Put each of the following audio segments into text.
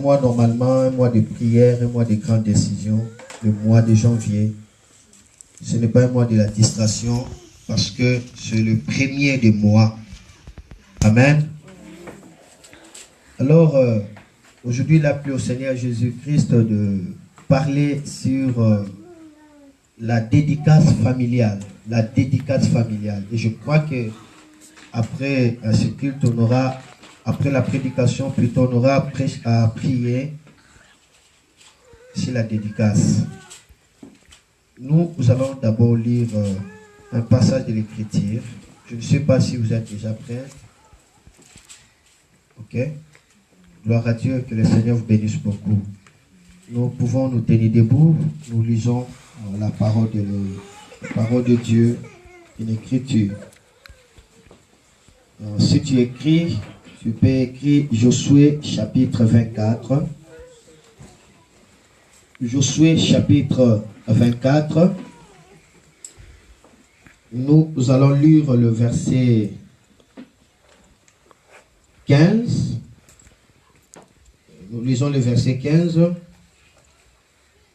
Mois normalement, un mois de prière, un mois de grandes décisions, le mois de janvier. Ce n'est pas un mois de la distraction parce que c'est le premier des mois. Amen. Alors, aujourd'hui, il a plu au Seigneur Jésus-Christ de parler sur la dédicace familiale. La dédicace familiale. Et je crois que après ce culte, on aura, après la prédication, plutôt, on aura à prier sur la dédicace. Nous allons d'abord lire un passage de l'Écriture. Je ne sais pas si vous êtes déjà prêts. Ok. Gloire à Dieu, que le Seigneur vous bénisse beaucoup. Nous pouvons nous tenir debout. Nous lisons la parole de Dieu, une écriture. Alors, si tu écris, tu peux écrire Josué chapitre 24. Josué chapitre 24. Nous allons lire le verset 15. Nous lisons le verset 15.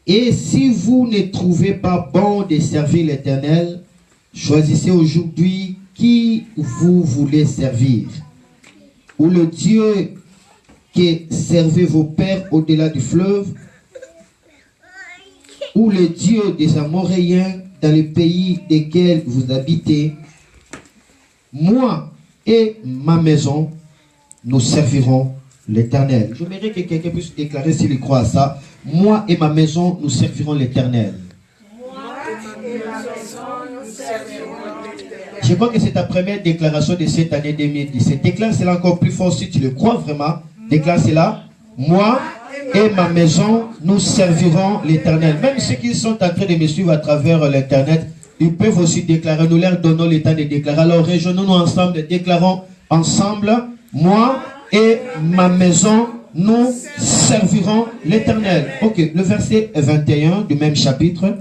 Et si vous ne trouvez pas bon de servir l'Éternel, choisissez aujourd'hui qui vous voulez servir. Ou le Dieu qui servait vos pères au-delà du fleuve, ou le Dieu des Amoréens dans le pays desquels vous habitez. Moi et ma maison, nous servirons l'Éternel. J'aimerais que quelqu'un puisse déclarer s'il croit à ça. Moi et ma maison, nous servirons l'Éternel. Je crois que c'est ta première déclaration de cette année 2017. Déclare cela encore plus fort si tu le crois vraiment. Déclare cela. Moi et ma maison, nous servirons l'Éternel. Même ceux qui sont en train de me suivre à travers l'Internet, ils peuvent aussi déclarer. Nous leur donnons le temps de déclarer. Alors réjoignons-nous ensemble, déclarons ensemble. Moi et ma maison, nous servirons l'Éternel. Ok, le verset 21 du même chapitre.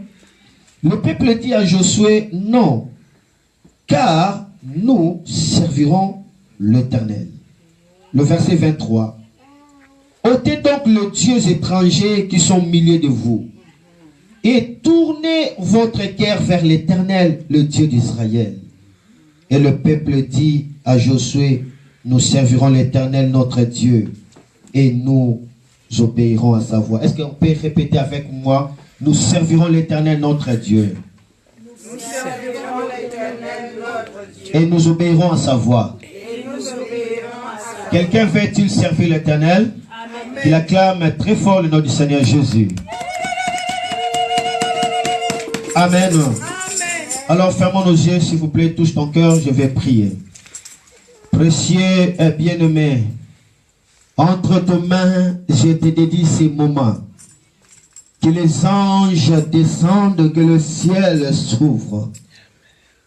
Le peuple dit à Josué, non, car nous servirons l'Éternel. Le verset 23. Ôtez donc les dieux étrangers qui sont au milieu de vous, et tournez votre cœur vers l'Éternel, le Dieu d'Israël. Et le peuple dit à Josué, nous servirons l'Éternel notre Dieu, et nous obéirons à sa voix. Est-ce qu'on peut répéter avec moi? Nous servirons l'Éternel notre Dieu. Nous servirons l'Éternel notre Dieu. Et nous obéirons à sa voix. Quelqu'un veut-il servir l'Éternel? Il acclame très fort le nom du Seigneur Jésus. Amen. Alors fermons nos yeux, s'il vous plaît, touche ton cœur, je vais prier. Précieux et bien-aimé, entre tes mains, je te dédie ces moments. Que les anges descendent, que le ciel s'ouvre.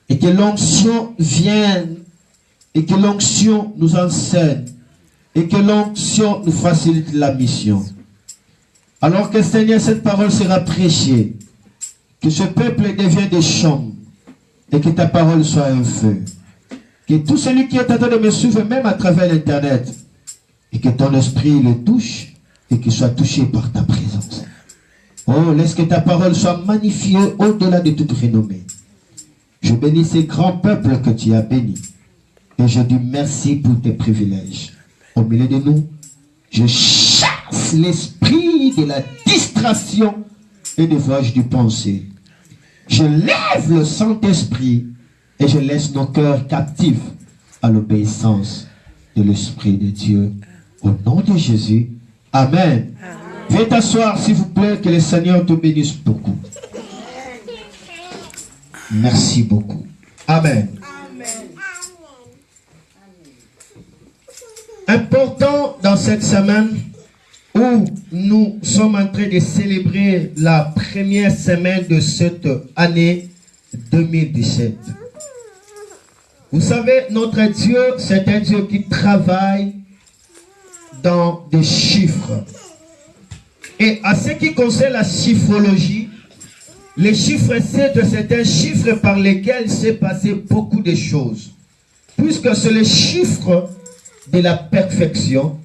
Et que l'onction vienne. Et que l'onction nous enseigne. Et que l'onction nous facilite la mission. Alors que Seigneur, cette parole sera prêchée. Que ce peuple devienne des chambres. Et que ta parole soit un feu. Que tout celui qui est en train de me suivre, même à travers l'internet, et que ton esprit le touche, et qu'il soit touché par ta présence. Oh, laisse que ta parole soit magnifiée au-delà de toute renommée. Je bénis ces grands peuples que tu as bénis. Et je dis merci pour tes privilèges. Au milieu de nous, je chasse l'esprit de la distraction et des voyages du pensée. Je lève le Saint-Esprit et je laisse nos cœurs captifs à l'obéissance de l'Esprit de Dieu. Au nom de Jésus, Amen. Viens t'asseoir, s'il vous plaît, que le Seigneur te bénisse beaucoup. Merci beaucoup. Amen. Important dans cette semaine où nous sommes en train de célébrer la première semaine de cette année 2017. Vous savez, notre Dieu, c'est un Dieu qui travaille dans des chiffres. Et à ce qui concerne la chiffrologie, les chiffres 7, c'est un chiffre par lequel s'est passé beaucoup de choses. Puisque c'est le chiffre de la perfection,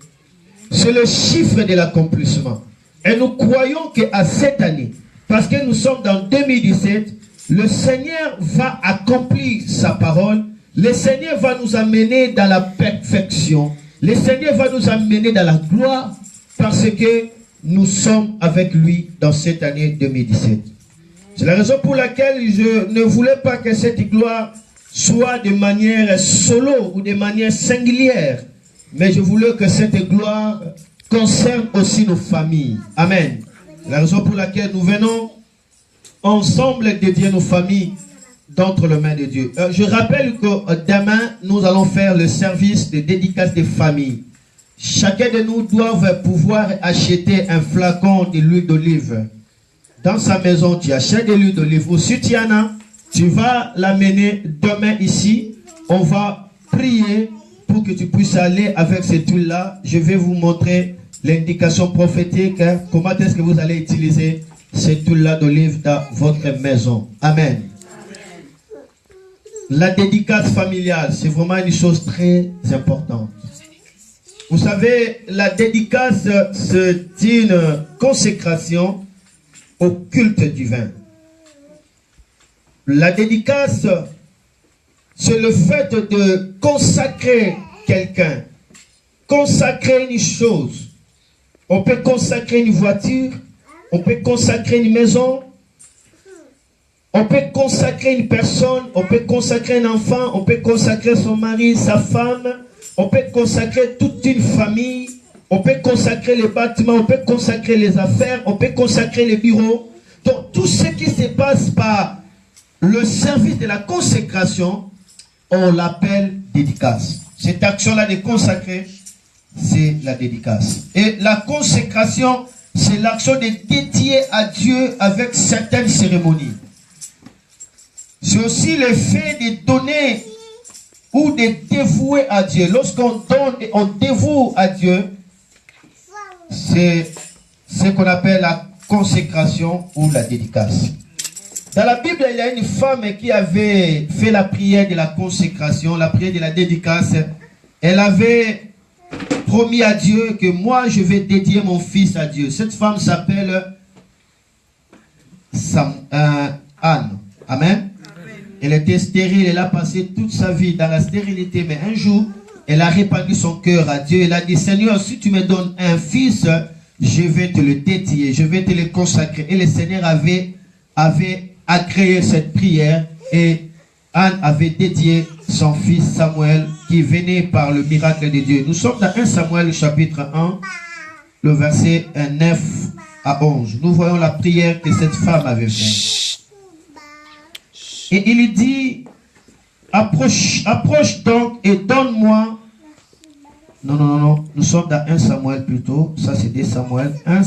c'est le chiffre de l'accomplissement. Et nous croyons qu'à cette année, parce que nous sommes dans 2017, le Seigneur va accomplir sa parole. Le Seigneur va nous amener dans la perfection. Le Seigneur va nous amener dans la gloire parce que nous sommes avec lui dans cette année 2017. C'est la raison pour laquelle je ne voulais pas que cette gloire soit de manière solo ou de manière singulière. Mais je voulais que cette gloire concerne aussi nos familles. Amen. C'est la raison pour laquelle nous venons ensemble dédier nos familles d'entre les mains de Dieu. Je rappelle que demain, nous allons faire le service de dédicace des familles. Chacun de nous doit pouvoir acheter un flacon de l'huile d'olive. Dans sa maison, tu achètes de l'huile d'olive. Ou si tu en as, tu vas l'amener demain ici. On va prier pour que tu puisses aller avec cette huile-là. Je vais vous montrer l'indication prophétique. Comment est-ce que vous allez utiliser cette huile-là d'olive dans votre maison. Amen. La dédicace familiale, c'est vraiment une chose très importante. Vous savez, la dédicace, c'est une consécration au culte divin. La dédicace, c'est le fait de consacrer quelqu'un, consacrer une chose. On peut consacrer une voiture, on peut consacrer une maison, on peut consacrer une personne, on peut consacrer un enfant, on peut consacrer son mari, sa femme, on peut consacrer toute une famille, on peut consacrer les bâtiments, on peut consacrer les affaires, on peut consacrer les bureaux. Donc tout ce qui se passe par le service de la consécration, on l'appelle dédicace. Cette action-là de consacrer, c'est la dédicace. Et la consécration, c'est l'action de dédier à Dieu avec certaines cérémonies. C'est aussi le fait de donner ou de dévouer à Dieu. Lorsqu'on donne et on dévoue à Dieu, c'est ce qu'on appelle la consécration ou la dédicace. Dans la Bible, il y a une femme qui avait fait la prière de la consécration, la prière de la dédicace. Elle avait promis à Dieu que moi, je vais dédier mon fils à Dieu. Cette femme s'appelle Anne. Amen. Elle était stérile, elle a passé toute sa vie dans la stérilité, mais un jour, elle a répandu son cœur à Dieu. Elle a dit, Seigneur, si tu me donnes un fils, je vais te le dédier, je vais te le consacrer. Et le Seigneur avait agréé cette prière et Anne avait dédié son fils Samuel qui venait par le miracle de Dieu. Nous sommes dans 1 Samuel chapitre 1, le verset 9 à 11. Nous voyons la prière que cette femme avait faite. Et il dit, approche donc et donne-moi. Non. Nous sommes dans 1 Samuel plutôt. Ça c'est 2 Samuel. 1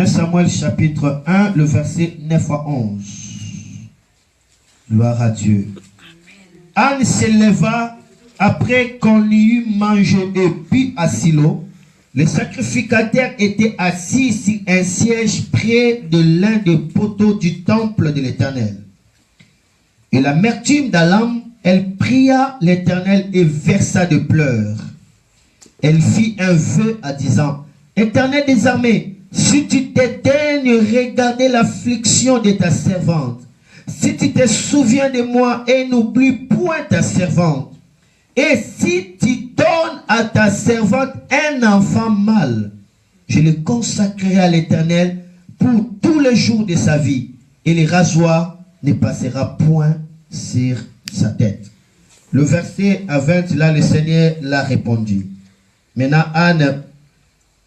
Samuel chapitre 1, le verset 9 à 11. Gloire à Dieu. Anne se leva après qu'on y eut mangé et bu à Silo. Les sacrificateurs étaient assis sur un siège près de l'un des poteaux du temple de l'Éternel. Et l'amertume d'Alam, elle pria l'Éternel et versa de pleurs. Elle fit un vœu en disant, Éternel des armées, si tu te daignes regarder l'affliction de ta servante, si tu te souviens de moi et n'oublie point ta servante, et si tu donnes à ta servante un enfant mâle, je le consacrerai à l'Éternel pour tous les jours de sa vie, et le rasoir ne passera point sur sa tête. Le verset à 20, là, le Seigneur l'a répondu. Maintenant, Anne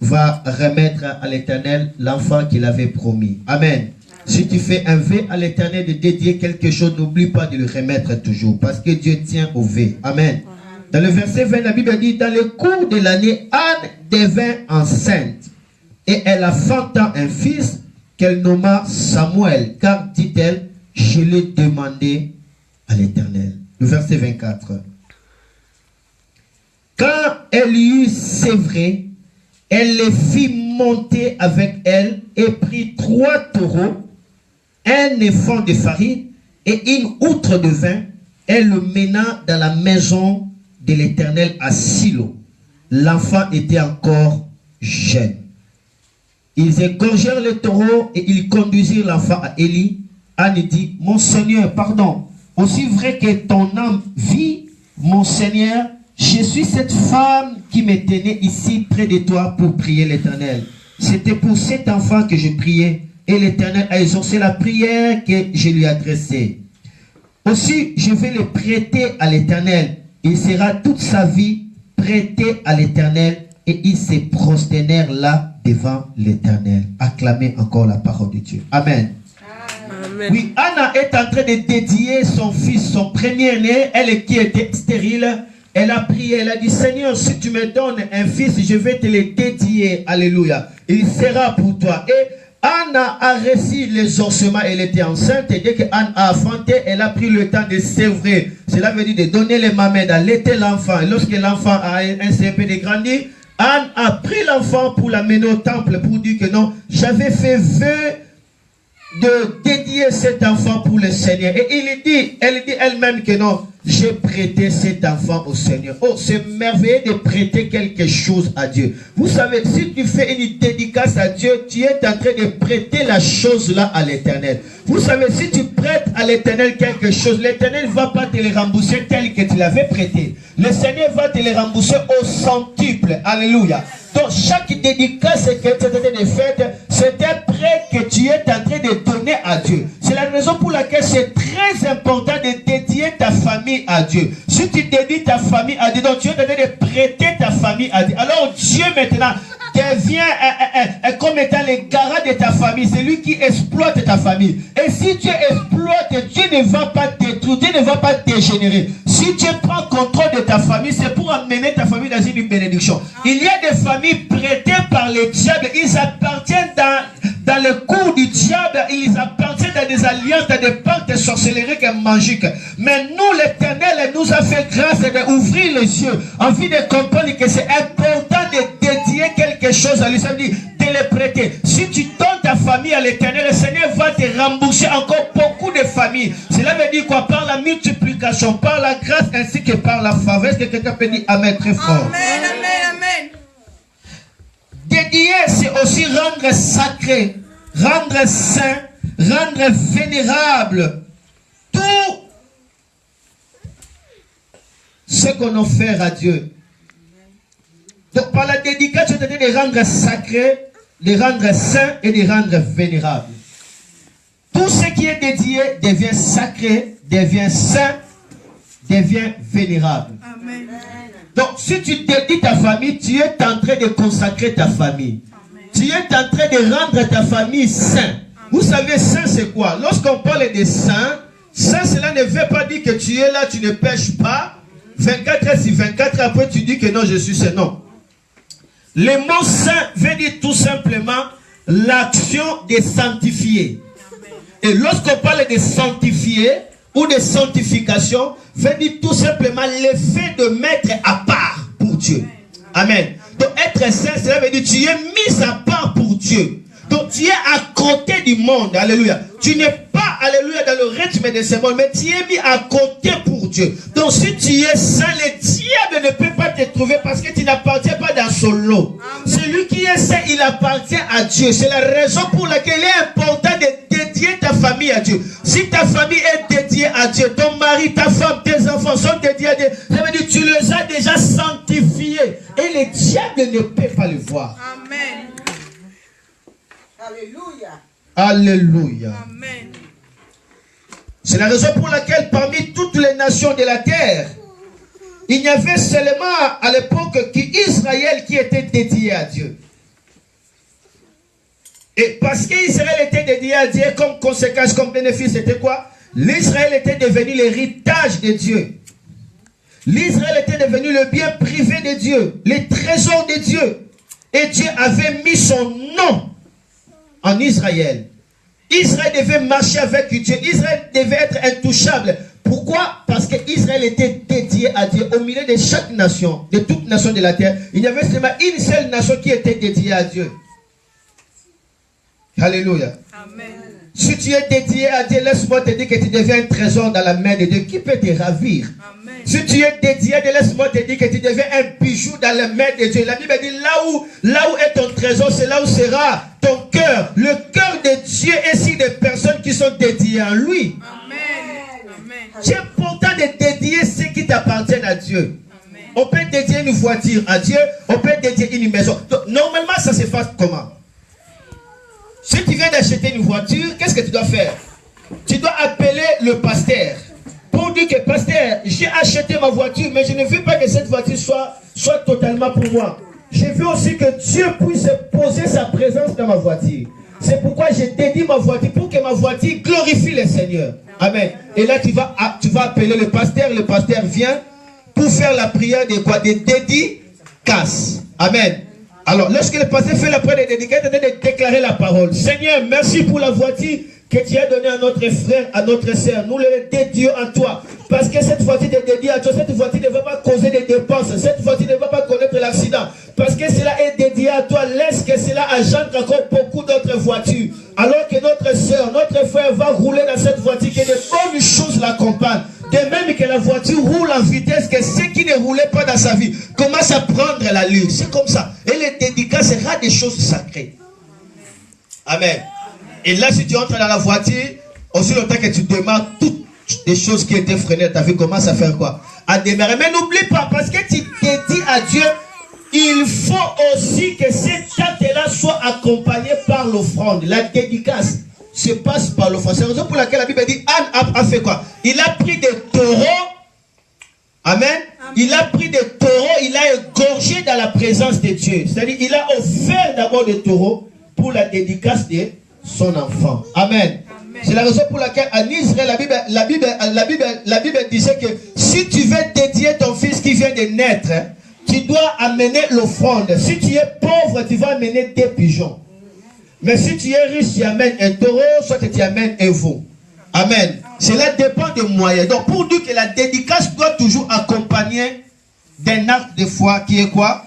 va remettre à l'Éternel l'enfant qu'il avait promis. Amen. Si tu fais un vœu à l'Éternel de dédier quelque chose, n'oublie pas de le remettre toujours, parce que Dieu tient au vœu. Amen. Dans le verset 20, la Bible dit, dans le cours de l'année, Anne devint enceinte. Et elle enfanta un fils qu'elle nomma Samuel, car, dit-elle, je l'ai demandé à l'Éternel. Le verset 24. Quand elle eut sévré, elle les fit monter avec elle et prit 3 taureaux, un éphod de farine et une outre de vin. Elle le mena dans la maison de l'Éternel à Silo. l'enfant était encore jeune. Ils égorgèrent le taureau et ils conduisirent l'enfant à Élie. Anne dit, mon Seigneur, pardon, aussi vrai que ton âme vit, mon Seigneur, je suis cette femme qui me tenait ici près de toi pour prier l'Éternel. C'était pour cet enfant que je priais et l'Éternel a exaucé la prière que je lui adressais. Aussi, je vais le prêter à l'Éternel. Il sera toute sa vie prêté à l'Éternel et ils se prosternèrent là devant l'Éternel. Acclamez encore la parole de Dieu. Amen. Amen. Oui, Anna est en train de dédier son fils, son premier-né, elle qui était stérile. Elle a prié, elle a dit, Seigneur, si tu me donnes un fils, je vais te le dédier. Alléluia. Il sera pour toi. Et Anna a reçu les ossements, elle était enceinte. Et dès que Anne a enfanté, elle a pris le temps de sévrer. Cela veut dire de donner les mamelles, d'allaiter l'enfant. Et lorsque l'enfant a un CP de grandir, Anne a pris l'enfant pour l'amener au temple pour dire que non, j'avais fait vœu de dédier cet enfant pour le Seigneur. Et elle dit elle-même que non, j'ai prêté cet enfant au Seigneur. Oh, c'est merveilleux de prêter quelque chose à Dieu. Vous savez, si tu fais une dédicace à Dieu, tu es en train de prêter la chose là à l'Éternel. Vous savez, si tu prêtes à l'Éternel quelque chose, l'Éternel ne va pas te le rembourser tel que tu l'avais prêté. Le Seigneur va te le rembourser au centuple. Alléluia. Donc, chaque dédicace que tu es en train de faire, c'est un prêt que tu es en train de donner à Dieu. C'est la raison pour laquelle c'est très important de dédier ta famille à Dieu. Si tu dédies ta famille à Dieu, donc tu es en train de prêter ta famille à Dieu. Alors, Dieu maintenant devient comme étant le garant de ta famille. C'est lui qui exploite ta famille. Et si Dieu exploite, Dieu ne va pas détruire, Dieu ne va pas dégénérer. Si Dieu prend contrôle de ta famille, c'est pour amener ta famille dans une bénédiction. Il y a des familles prêtées par le diable. Ils appartiennent dans le cours du diable. Ils appartiennent dans des alliances, dans des pactes de sorcellerie magiques. Mais nous, l'Éternel nous a fait grâce d'ouvrir les yeux, envie de comprendre que c'est important de dédier quelque chose à lui. Ça veut dire de le prêter. Si tu donnes ta famille à l'Éternel, le Seigneur va te rembourser encore beaucoup de familles. Cela veut dire quoi? Par la multiplication, par la grâce ainsi que par la faveur. Est-ce que quelqu'un peut dire Amen très fort? Amen, amen, amen. Dédier, c'est aussi rendre sacré, rendre saint, rendre vénérable tout ce qu'on offre à Dieu. Donc par la dédicace, tu es de rendre sacré, de rendre saint et de rendre vénérable. Tout ce qui est dédié devient sacré, devient saint, devient vénérable. Amen. Donc si tu dédies ta famille, tu es en train de consacrer ta famille. Amen. Tu es en train de rendre ta famille saint. Vous savez, saint c'est quoi? Lorsqu'on parle de saint, saint cela ne veut pas dire que tu es là, tu ne pêches pas. 24 heures sur 24 après tu dis que non, je suis saint. Non. Le mot saint veut dire tout simplement l'action de sanctifier. Et lorsqu'on parle de sanctifier ou de sanctification, veut dire tout simplement l'effet de mettre à part pour Dieu. Amen. Donc être saint, cela veut dire que tu es mis à part pour Dieu. Donc tu es à côté du monde. Alléluia. Tu n'es pas, alléluia, dans le rythme de ce monde, mais tu es mis à côté pour Dieu. Donc si tu es saint, le diable ne peut pas te trouver parce que tu n'appartiens pas dans son lot. Celui qui est saint, il appartient à Dieu. C'est la raison pour laquelle il est important de dédier ta famille à Dieu. Si ta famille est dédiée à Dieu, ton mari, ta femme, tes enfants sont dédiés à Dieu, ça veut dire que tu les as déjà sanctifiés. Et le diable ne peut pas le voir. Amen. Alléluia. Alléluia. Amen. C'est la raison pour laquelle parmi toutes les nations de la terre, il y avait seulement à l'époque qu'Israël qui était dédié à Dieu. Et parce qu'Israël était dédié à Dieu, comme conséquence, comme bénéfice, c'était quoi? L'Israël était devenu l'héritage de Dieu. L'Israël était devenu le bien privé de Dieu, les trésors de Dieu. Et Dieu avait mis son nom en Israël. Israël devait marcher avec Dieu. Israël devait être intouchable. Pourquoi? Parce que Israël était dédié à Dieu. Au milieu de chaque nation, de toute nation de la terre, il y avait seulement une seule nation qui était dédiée à Dieu. Alléluia. Amen. Si tu es dédié à Dieu, laisse-moi te dire que tu deviens un trésor dans la main de Dieu. Qui peut te ravir? Amen. Si tu es dédié, laisse-moi te dire que tu deviens un bijou dans les mains de Dieu. La Bible dit, là où est ton trésor, c'est là où sera ton cœur. Le cœur de Dieu est sur des personnes qui sont dédiées à lui. C'est important de dédier ce qui t'appartient à Dieu. On peut dédier une voiture à Dieu, on peut dédier une maison. Donc, normalement, ça se passe comment? Si tu viens d'acheter une voiture, qu'est-ce que tu dois faire? Tu dois appeler le pasteur pour dire que pasteur, j'ai acheté ma voiture, mais je ne veux pas que cette voiture soit totalement pour moi. Je veux aussi que Dieu puisse poser sa présence dans ma voiture. C'est pourquoi j'ai dédié ma voiture pour que ma voiture glorifie le Seigneur. Amen. Et là, tu vas appeler le pasteur vient pour faire la prière de quoi? Des dédicaces. Amen. Alors, lorsque le pasteur fait la prière des dédicaces, il est de déclarer la parole. Seigneur, merci pour la voiture que tu as donnée à notre frère, à notre sœur. Nous le dédions à toi. Parce que cette voiture est dédiée à toi. Cette voiture ne va pas causer des dépenses. Cette voiture ne va pas connaître l'accident. Parce que cela est dédié à toi. Laisse que cela engendre encore beaucoup d'autres voitures. Alors que notre sœur, notre frère va rouler dans cette voiture, que de bonnes choses l'accompagnent. De même que la voiture roule en vitesse, que ceux qui ne roulaient pas dans sa vie commencent à prendre l'allure. C'est comme ça. Et les dédicaces sera des choses sacrées. Amen. Et là, si tu entres dans la voiture, aussi longtemps que tu démarres, toutes les choses qui étaient freinées, ta vie commence à faire quoi? À démarrer. Mais n'oublie pas, parce que tu dédies à Dieu, il faut aussi que cet acte-là soit accompagné par l'offrande. La dédicace se passe par l'offrande. C'est la raison pour laquelle la Bible dit, Anne a fait quoi? Il a pris des taureaux. Amen. Il a pris des taureaux, il a égorgé dans la présence de Dieu. C'est-à-dire, il a offert d'abord des taureaux pour la dédicace de son enfant. Amen. C'est la raison pour laquelle en Israël, la Bible disait que si tu veux dédier ton fils qui vient de naître, tu dois amener l'offrande. Si tu es pauvre, tu vas amener des pigeons. Mais si tu es riche, tu amènes un taureau, soit tu amènes un veau. Amen. Cela dépend des moyens. Donc pour dire que la dédicace doit toujours accompagner d'un acte de foi qui est quoi?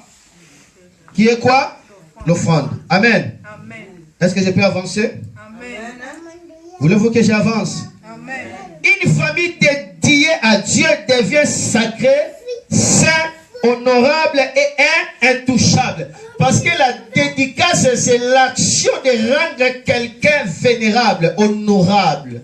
Qui est quoi? L'offrande. Amen. Est-ce que je peux avancer? Amen. Voulez-vous que j'avance? Une famille dédiée à Dieu devient sacrée, sainte, honorable et intouchable. Parce que la dédicace, c'est l'action de rendre quelqu'un vénérable, honorable.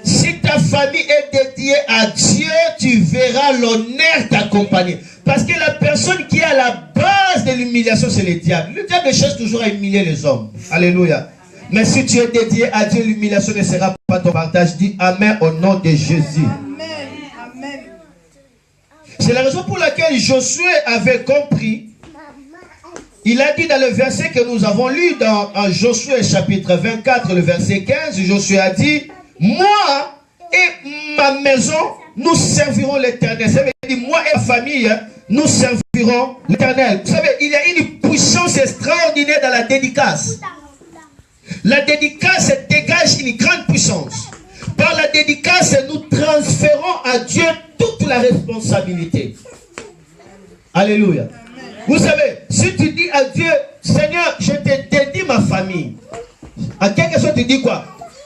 Si ta famille est dédiée à Dieu, tu verras l'honneur t'accompagner. Parce que la personne qui est à la base de l'humiliation, c'est le diable. Le diable cherche toujours à humilier les hommes. Alléluia. Mais si tu es dédié à Dieu, l'humiliation ne sera pas ton partage. Dis Amen au nom de Jésus. Amen. Amen. C'est la raison pour laquelle Josué avait compris. Il a dit dans le verset que nous avons lu dans Josué chapitre 24, le verset 15, Josué a dit, moi et ma maison, nous servirons l'Éternel. Ça veut dire, moi et ma famille, nous servirons l'Éternel. Vous savez, il y a une puissance extraordinaire dans la dédicace. La dédicace dégage une grande puissance. Par la dédicace, nous transférons à Dieu toute la responsabilité. Alléluia. Vous savez, si tu dis à Dieu, Seigneur, je te dédie ma famille. En quelque sorte, tu dis quoi?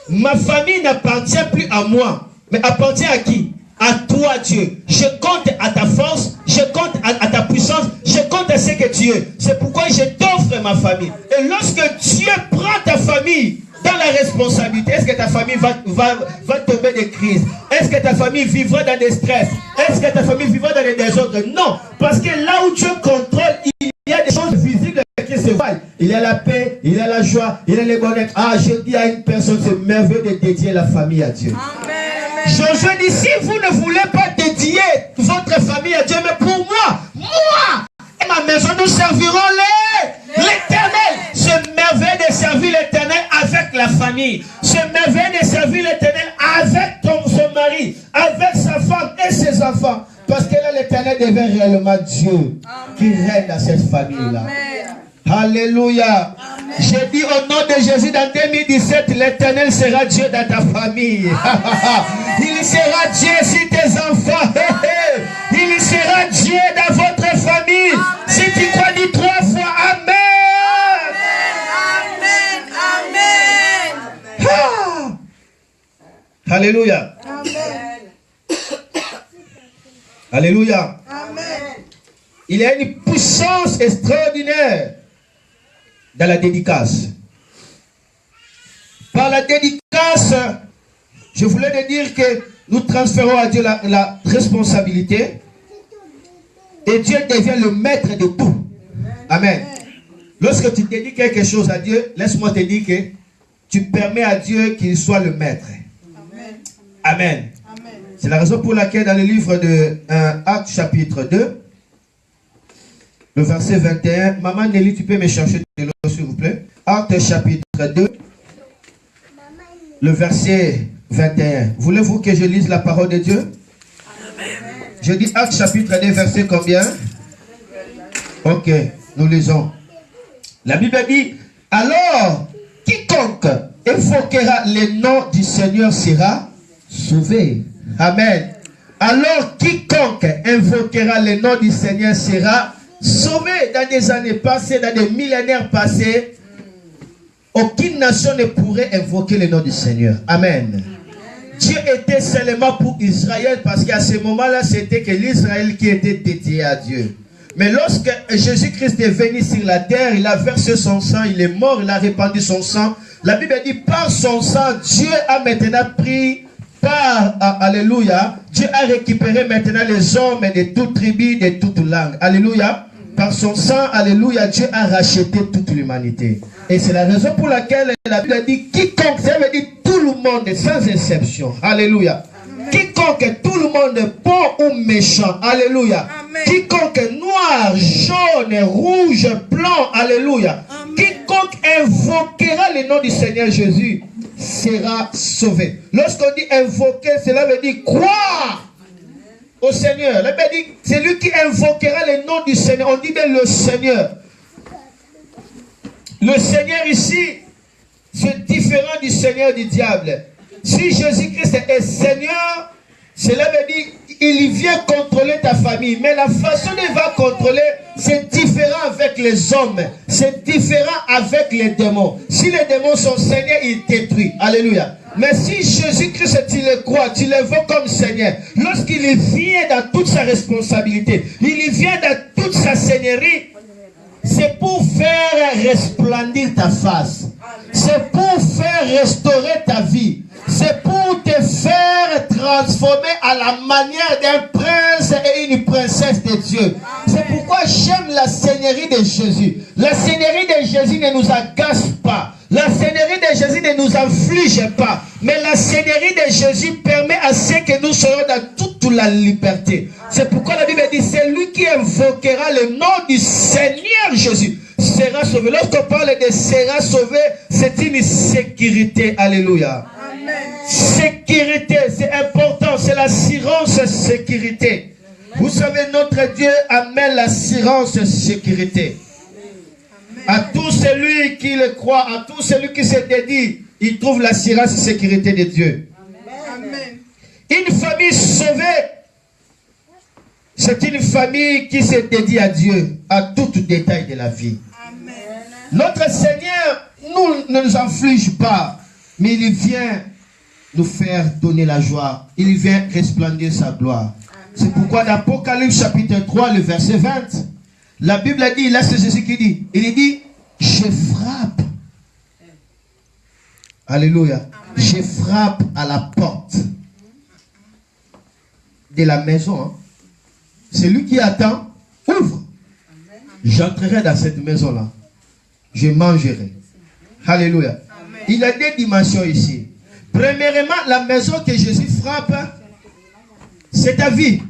Ma famille n'appartient plus à moi, mais appartient à qui? À toi, Dieu. Je compte à ta force, je compte à ta puissance, je compte à ce que tu es. C'est pourquoi je t'offre ma famille. Et lorsque Dieu prend ta famille dans la responsabilité, est-ce que ta famille va tomber des crises? Est-ce que ta famille vivra dans des stress? Est-ce que ta famille vivra dans des désordres? Non. Parce que là où Dieu contrôle, il y a des choses visibles qui se voient. Il y a la paix, il y a la joie, il y a les bonheurs. Ah, je dis à une personne, c'est merveilleux de dédier la famille à Dieu. Amen. Josué dit, si vous ne voulez pas dédier votre famille à Dieu, mais pour moi et ma maison, nous servirons l'Éternel. C'est merveilleux de servir l'Éternel avec la famille. C'est merveilleux de servir l'Éternel avec son mari, avec sa femme et ses enfants. Parce que là, l'Éternel devient réellement Dieu qui règne dans cette famille-là. Alléluia. J'ai dit au nom de Jésus dans 2017, l'Éternel sera Dieu dans ta famille. Il sera Dieu sur tes enfants. Il sera Dieu dans votre famille. Si tu crois, dis 3 fois Amen. Amen. Amen. Alléluia. Amen. Alléluia. Amen. Il y a une puissance extraordinaire dans la dédicace. Par la dédicace, je voulais te dire que nous transférons à Dieu la responsabilité et Dieu devient le maître de tout. Amen. Lorsque tu dédies quelque chose à Dieu, laisse-moi te dire que tu permets à Dieu qu'il soit le maître. Amen. Amen. C'est la raison pour laquelle dans le livre de Actes chapitre 2, le verset 21, Maman Nelly, tu peux me chercher de l'eau s'il vous plaît. Actes chapitre 2, le verset 21. Voulez-vous que je lise la parole de Dieu? Amen. Je dis Actes chapitre 2, verset combien? Ok, nous lisons. La Bible dit, alors, quiconque évoquera le nom du Seigneur sera sauvé. Amen. Alors, quiconque invoquera le nom du Seigneur sera sauvé. Dans des années passées, dans des millénaires passés, aucune nation ne pourrait invoquer le nom du Seigneur. Amen. Dieu était seulement pour Israël parce qu'à ce moment-là, c'était que l'Israël qui était dédié à Dieu. Mais lorsque Jésus-Christ est venu sur la terre, il a versé son sang, il est mort, il a répandu son sang. La Bible dit, par son sang, Dieu a maintenant pris part, alléluia, Dieu a récupéré maintenant les hommes de toute tribu, de toute langue. Alléluia. Par son sang, alléluia, Dieu a racheté toute l'humanité. Et c'est la raison pour laquelle la Bible dit, quiconque, ça veut dire tout le monde, sans exception. Alléluia. Quiconque, tout le monde, bon ou méchant, alléluia. Amen. Quiconque noir, jaune, rouge, blanc, alléluia. Amen. Quiconque invoquera le nom du Seigneur Jésus sera sauvé. Lorsqu'on dit invoquer, cela veut dire croire au Seigneur. La Bible dit, c'est lui qui invoquera le nom du Seigneur. On dit bien le Seigneur. Le Seigneur ici, c'est différent du Seigneur du diable. Si Jésus-Christ est Seigneur, cela veut dire il vient contrôler ta famille. Mais la façon dont il va contrôler, c'est différent avec les hommes. C'est différent avec les démons. Si les démons sont Seigneur, ils détruisent. Alléluia. Mais si Jésus-Christ, tu le crois, tu le vois comme Seigneur, lorsqu'il vient dans toute sa responsabilité, il vient dans toute sa seigneurie, c'est pour faire resplendir ta face. C'est pour faire restaurer ta vie. C'est pour te faire transformer à la manière d'un prince et une princesse de Dieu. C'est pourquoi j'aime la seigneurie de Jésus. La seigneurie de Jésus ne nous agace pas. La seigneurie de Jésus ne nous afflige pas. Mais la seigneurie de Jésus permet à ce que nous soyons dans toute la liberté. C'est pourquoi la Bible dit, c'est lui qui invoquera le nom du Seigneur Jésus sera sauvé. Lorsqu'on parle de sera sauvé, c'est une sécurité. Alléluia. Amen. Sécurité, c'est important. C'est l'assurance sécurité. Vous savez, notre Dieu amène l'assurance sécurité. À tout celui qui le croit, à tout celui qui se dédie, il trouve l'assurance sécurité de Dieu. Amen. Une famille sauvée, c'est une famille qui se dédie à Dieu, à tout détail de la vie. Amen. Notre Seigneur ne nous inflige pas, mais il vient nous faire donner la joie. Il vient resplendir sa gloire. C'est pourquoi dans Apocalypse chapitre 3, le verset 20, la Bible dit, là c'est Jésus qui dit, il dit, je frappe. Alléluia. Amen. Je frappe à la porte de la maison. Hein. Celui qui attend, ouvre. J'entrerai dans cette maison-là. Je mangerai. Alléluia. Amen. Il y a deux dimensions ici. Premièrement, la maison que Jésus frappe, c'est ta vie.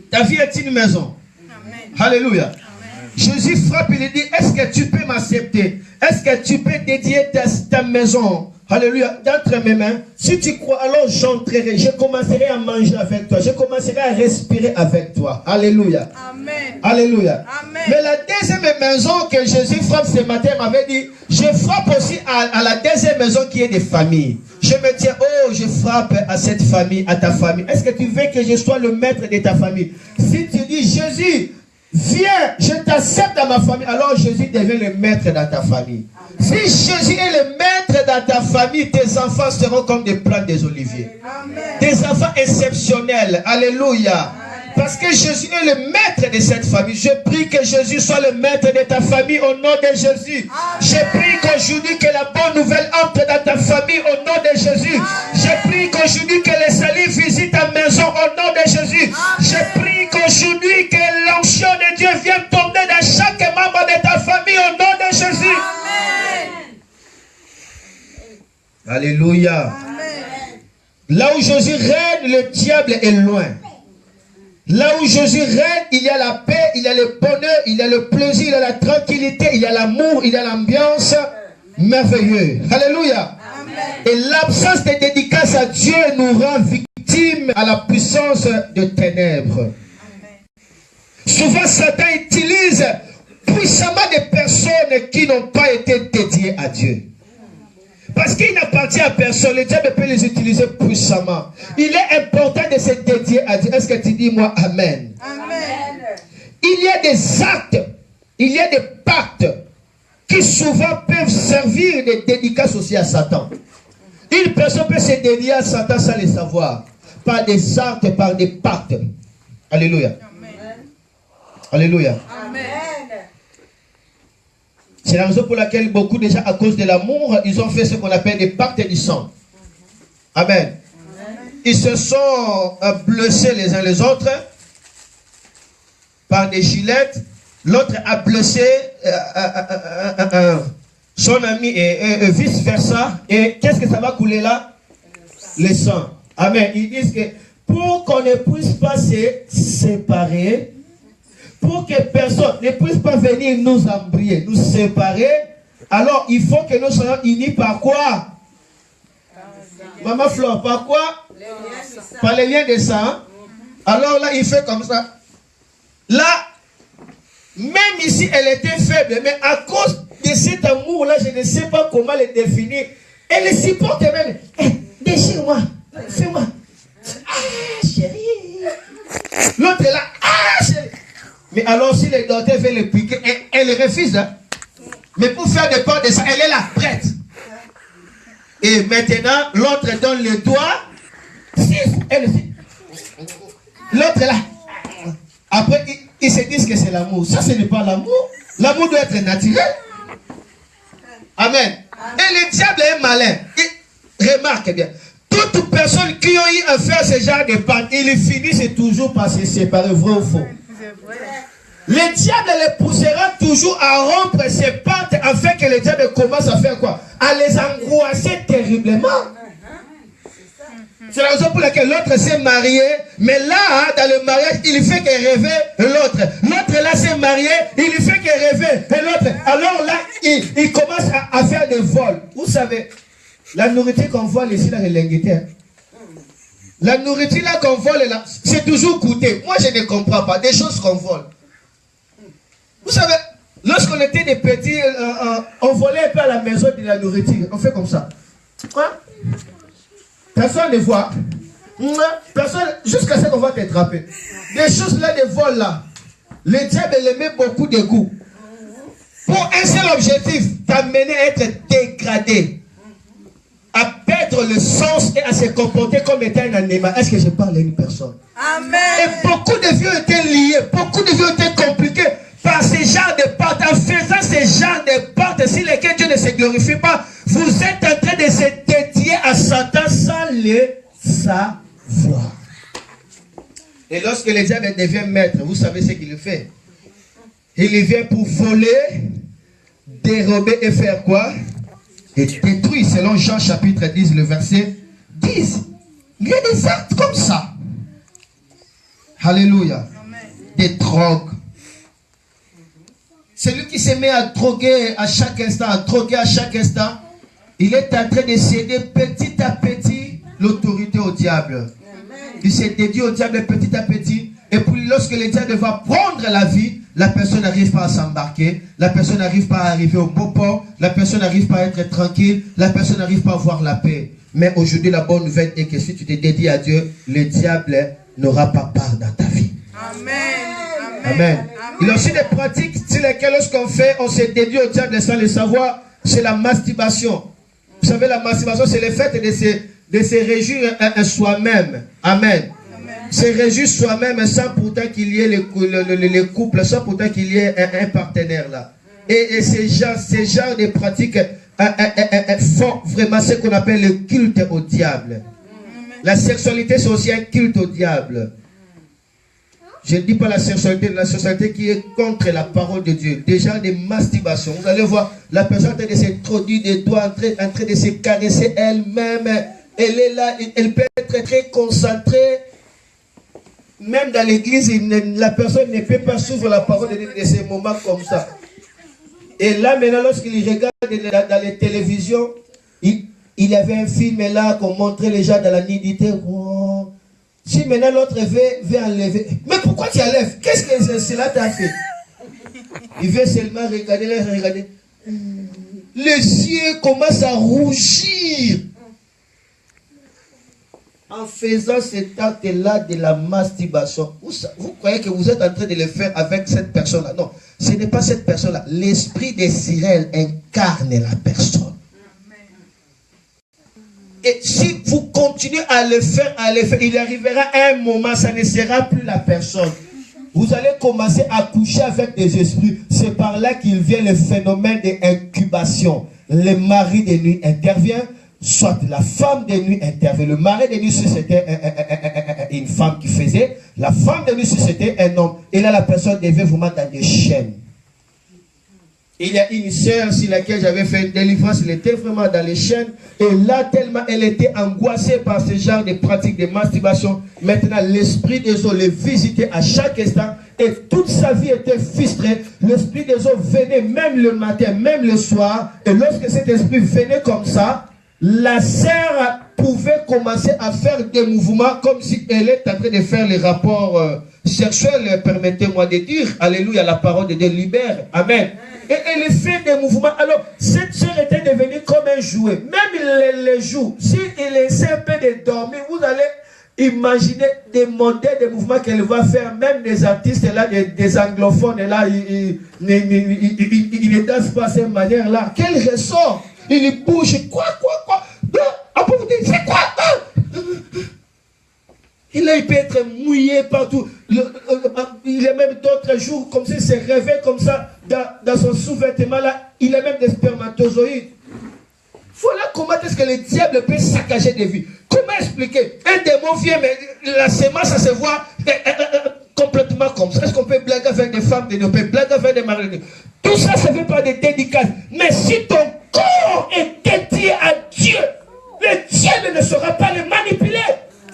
Ta vie est une maison. Amen. Alléluia. Amen. Jésus frappe, il dit, est-ce que tu peux m'accepter? Est-ce que tu peux dédier ta maison? Alléluia, d'entre mes mains. Si tu crois, alors j'entrerai. Je commencerai à manger avec toi. Je commencerai à respirer avec toi. Alléluia. Amen. Alléluia. Amen. Mais la deuxième maison que Jésus frappe ce matin m'avait dit, je frappe aussi à la deuxième maison qui est des familles. Je me tiens, oh, je frappe à cette famille, à ta famille. Est-ce que tu veux que je sois le maître de ta famille? Si tu dis, Jésus, viens, je t'accepte dans ma famille, alors Jésus devient le maître dans ta famille. Si Jésus est le maître dans ta famille, tes enfants seront comme des plantes des oliviers. Amen. Des enfants exceptionnels. Alléluia. Amen. Parce que Jésus est le maître de cette famille. Je prie que Jésus soit le maître de ta famille au nom de Jésus. Je prie qu'aujourd'hui que la bonne nouvelle entre dans ta famille au nom de Jésus. Je prie qu'aujourd'hui que le salut visite ta maison au nom de Jésus. Je prie qu'aujourd'hui que l'onction de Dieu vienne tomber dans chaque membre de ta famille au nom de Jésus. Alléluia. Là où Jésus règne, le diable est loin. Là où Jésus règne, il y a la paix, il y a le bonheur, il y a le plaisir, il y a la tranquillité, il y a l'amour, il y a l'ambiance merveilleuse. Alléluia. Et l'absence de dédicace à Dieu nous rend victimes à la puissance de ténèbres. Souvent, Satan utilise puissamment des personnes qui n'ont pas été dédiées à Dieu. Parce qu'il n'appartient à personne, le diable peut les utiliser puissamment. Il est important de se dédier à Dieu. Est-ce que tu dis moi Amen? Amen. Il y a des actes, il y a des pactes qui souvent peuvent servir de dédicace aussi à Satan. Une personne peut se dédier à Satan sans le savoir. Par des actes, par des pactes. Alléluia. Amen. Alléluia. Amen. C'est la raison pour laquelle beaucoup déjà, à cause de l'amour, ils ont fait ce qu'on appelle des pactes du sang. Amen. Ils se sont blessés les uns les autres par des gilettes. L'autre a blessé son ami et vice-versa. Et qu'est-ce que ça va couler là? Le sang. Amen. Ils disent que pour qu'on ne puisse pas se séparer, pour que personne ne puisse pas venir nous embrouiller, nous séparer, alors il faut que nous soyons unis par quoi? Maman Flore, par quoi? Par les liens de sang. Alors là, il fait comme ça. Là, même ici, elle était faible, mais à cause de cet amour-là, je ne sais pas comment le définir. Elle le supporte même. Déchire-moi, fais-moi. Ah, chérie. L'autre est là. Ah, chérie. Mais alors, si le docteur veut le piquer, elle refuse. Hein? Mais pour faire des pas de ça, elle est là, prête. Et maintenant, l'autre donne le doigt. L'autre est là. Après, ils se disent que c'est l'amour. Ça, ce n'est pas l'amour. L'amour doit être naturel. Amen. Et le diable est malin. Remarque bien. Toutes personnes qui ont eu à faire ce genre de pacte, ils finissent toujours par se séparer, vrai ou faux. Le diable les poussera toujours à rompre ses pactes afin que le diable commence à faire quoi? À les angoisser terriblement. C'est la raison pour laquelle l'autre s'est marié, mais là, dans le mariage, il fait que rêver l'autre. L'autre là s'est marié, il fait que rêver l'autre. Alors là, il commence à faire des vols. Vous savez, la nourriture qu'on vole ici, là, c'est l'inguité. La nourriture là qu'on vole là, c'est toujours coûté. Moi, je ne comprends pas des choses qu'on vole. Vous savez, lorsqu'on était des petits, on volait un peu à la maison de la nourriture. On fait comme ça. Quoi? Personne ne voit. Personne, jusqu'à ce qu'on va t'attraper. Des choses là, des vols là. Le diable il met beaucoup de coups. Pour un seul objectif, t'amener à être dégradé. À perdre le sens et à se comporter comme étant un animal. Est-ce que je parle à une personne? Amen. Et beaucoup de vies ont été liés. Beaucoup de vies ont été compliquées par ces genres de portes. En faisant ces genres de portes, si lesquelles Dieu ne se glorifie pas, vous êtes en train de se dédier à Satan sans le savoir. Et lorsque le diable devient maître, vous savez ce qu'il fait? Il vient pour voler, dérober et faire quoi? Et détruire, selon Jean chapitre 10, le verset 10. Il y a des actes comme ça. Alléluia. Des drogues. Celui qui se met à droguer à chaque instant, il est en train de céder petit à petit l'autorité au diable. Il s'est dédié au diable petit à petit. Et puis lorsque le diable va prendre la vie, la personne n'arrive pas à s'embarquer, la personne n'arrive pas à arriver au beau port, la personne n'arrive pas à être tranquille, la personne n'arrive pas à avoir la paix. Mais aujourd'hui, la bonne nouvelle est que si tu te dédies à Dieu, le diable n'aura pas part dans ta vie. Amen. Amen. Il y a aussi des pratiques sur lesquelles lorsqu'on fait, on se dédie au diable sans le savoir, c'est la masturbation. Vous savez, la masturbation, c'est le fait de se réjouir à soi-même. Amen. se réjouir soi-même sans pourtant qu'il y ait les couples, sans pourtant qu'il y ait un partenaire là. Et ces genres de pratiques font vraiment ce qu'on appelle le culte au diable. La sexualité, c'est aussi un culte au diable. Je ne dis pas la sexualité qui est contre la parole de Dieu. Déjà des masturbations. Vous allez voir la personne en train de s'introduire des doigts, en train de se caresser elle-même. Elle est là, elle peut être très concentrée. Même dans l'église, la personne ne peut pas suivre la parole de Dieu de ces moments comme ça. Et là, maintenant, lorsqu'il regarde dans les télévisions, il y avait un film là qu'on montrait les gens dans la nudité. Wow. Si maintenant l'autre veut enlever. Mais pourquoi tu enlèves? Qu'est-ce que cela t'a fait? Il veut seulement regarder. Les yeux commencent à rougir. En faisant cet acte-là de la masturbation, vous croyez que vous êtes en train de le faire avec cette personne-là? Non, ce n'est pas cette personne-là. L'esprit d'Israël incarne la personne. Et si vous continuez à le faire, il arrivera un moment, ça ne sera plus la personne. Vous allez commencer à coucher avec des esprits. C'est par là qu'il vient le phénomène d'incubation. Le mari de nuit intervient. Soit la femme de nuit intervient. Le mari de nuit, si c'était une femme qui faisait. La femme de nuit, si c'était un homme. Et là, la personne devait vous mettre dans des chaînes. Il y a une sœur sur laquelle j'avais fait une délivrance. Elle était vraiment dans les chaînes. Et là, tellement elle était angoissée par ce genre de pratiques de masturbation. Maintenant, l'esprit des eaux le visitait à chaque instant. Et toute sa vie était frustrée. L'esprit des eaux venait même le matin, même le soir. Et lorsque cet esprit venait comme ça, la sœur pouvait commencer à faire des mouvements comme si elle était en train de faire les rapports sexuels. Permettez-moi de dire, alléluia, la parole de Dieu libère. Amen. Et elle fait des mouvements. Alors, cette sœur était devenue comme un jouet. Même les jours, si elle essaie un peu de dormir, vous allez imaginer des modèles de mouvements qu'elle va faire. Même des artistes là, des anglophones là, ils ne dansent pas de cette manière-là. Quel ressort? Il bouge. Quoi? Après vous dites, c'est quoi? Il peut être mouillé partout. Il y a même d'autres jours, comme ça, il se réveille comme ça, dans son sous-vêtement là, il a même des spermatozoïdes. Voilà comment est-ce que le diable peut saccager des vies. Comment expliquer? Un démon vient, mais la sémence, ça se voit complètement comme ça. Est-ce qu'on peut blaguer avec des femmes de Dieu? On peut blaguer avec des maris de Dieu? Tout ça, ça ne fait pas des dédicaces. Mais si ton corps est dédié à Dieu, le diable ne saura pas le manipuler.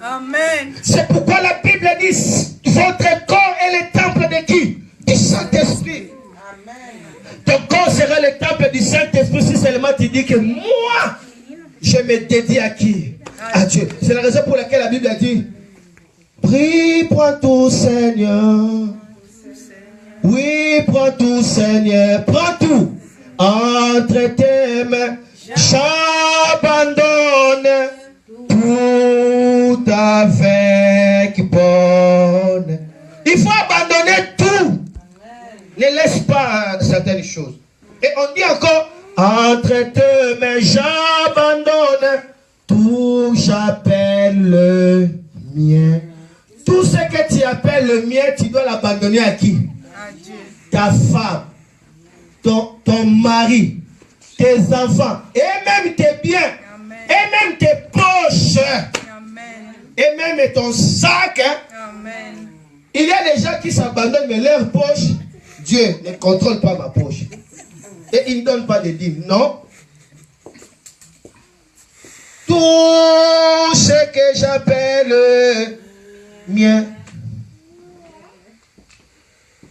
Amen. C'est pourquoi la Bible dit, votre corps est le temple de qui? Du Saint-Esprit. Ton corps sera le temple du Saint-Esprit si seulement tu dis que moi, je me dédie à qui? À Dieu. C'est la raison pour laquelle la Bible a dit, prie, prends tout, Seigneur. Oui, prends tout, Seigneur. Prends tout. Entre tes mains, j'abandonne tout avec bonne. Il faut abandonner tout. Ne laisse pas certaines choses. Et on dit encore, entre tes mains, j'abandonne tout, j'appelle le mien. Tout ce que tu appelles le mien, tu dois l'abandonner à qui? À Dieu. Ta femme, ton mari, tes enfants, et même tes biens, amen. Et même tes poches, amen. Et même ton sac. Amen. Il y a des gens qui s'abandonnent, mais leur poche, Dieu ne contrôle pas ma poche. Et il ne donne pas de dîmes, non. Tout ce que j'appelle mien.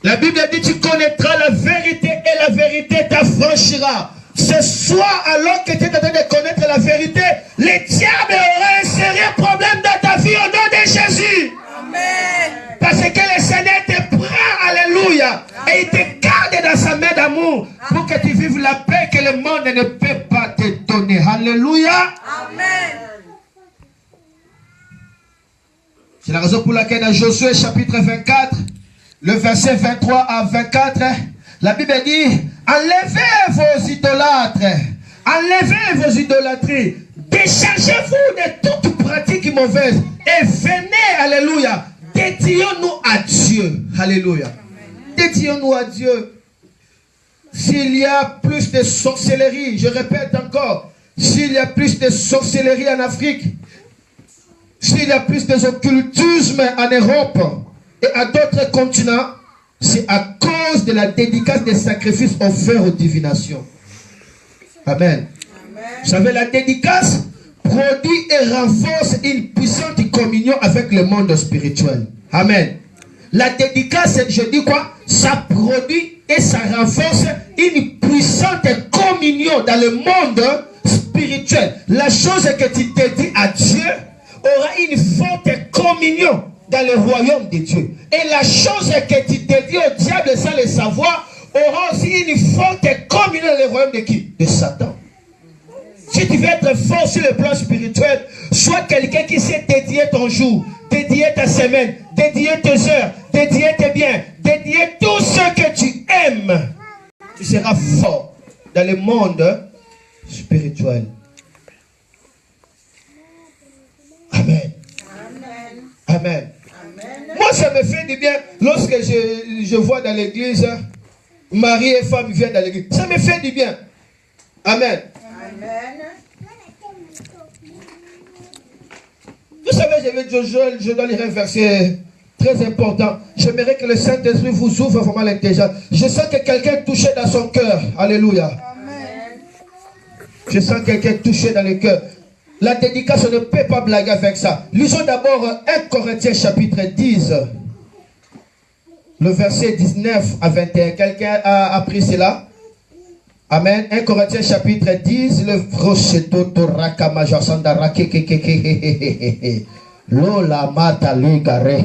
La Bible dit, tu connaîtras la vérité et la vérité t'affranchira. Ce soir, alors que tu es en train de connaître la vérité, le diable aura un sérieux problème dans ta vie au nom de Jésus. Amen. Parce que le Seigneur te prend, alléluia, et il te garde dans sa main d'amour pour que tu vives la paix que le monde ne peut pas te donner. Alléluia. Amen. C'est la raison pour laquelle dans Josué chapitre 24, le verset 23 à 24, la Bible dit, enlevez vos idolâtres, enlevez vos idolâtries, déchargez-vous de toute pratique mauvaise et venez, alléluia, dédions-nous à Dieu. Alléluia. Dédions-nous à Dieu. S'il y a plus de sorcellerie, je répète encore, s'il y a plus de sorcellerie en Afrique, s'il y a plus d'occultisme en Europe et à d'autres continents, c'est à cause de la dédicace des sacrifices offerts aux divinations. Amen. Vous savez, la dédicace produit et renforce une puissante communion avec le monde spirituel. Amen. La dédicace, je dis quoi? Ça produit et ça renforce une puissante communion dans le monde spirituel. La chose que tu dédies à Dieu aura une forte communion dans le royaume de Dieu. Et la chose que tu dédies au diable sans le savoir aura aussi une forte communion dans le royaume de qui? De Satan. Si tu veux être fort sur le plan spirituel, sois quelqu'un qui sait dédier ton jour, dédier ta semaine, dédier tes heures, dédier tes biens, dédier tout ce que tu aimes. Tu seras fort dans le monde spirituel. Amen. Amen. Amen. Moi, ça me fait du bien lorsque je vois dans l'église, mari et femme viennent dans l'église. Ça me fait du bien. Amen. Amen. Vous savez, je dois lire un verset très important. J'aimerais que le Saint-Esprit vous ouvre vraiment l'intelligence. Je sens que quelqu'un est touché dans son cœur. Alléluia. Amen. Je sens quelqu'un touché dans le cœur. La dédicace, on ne peut pas blaguer avec ça. Lisons d'abord 1 Corinthiens chapitre 10. Le verset 19 à 21. Quelqu'un a pris cela? Amen. 1 Corinthiens chapitre 10, le verset Lola mata ligare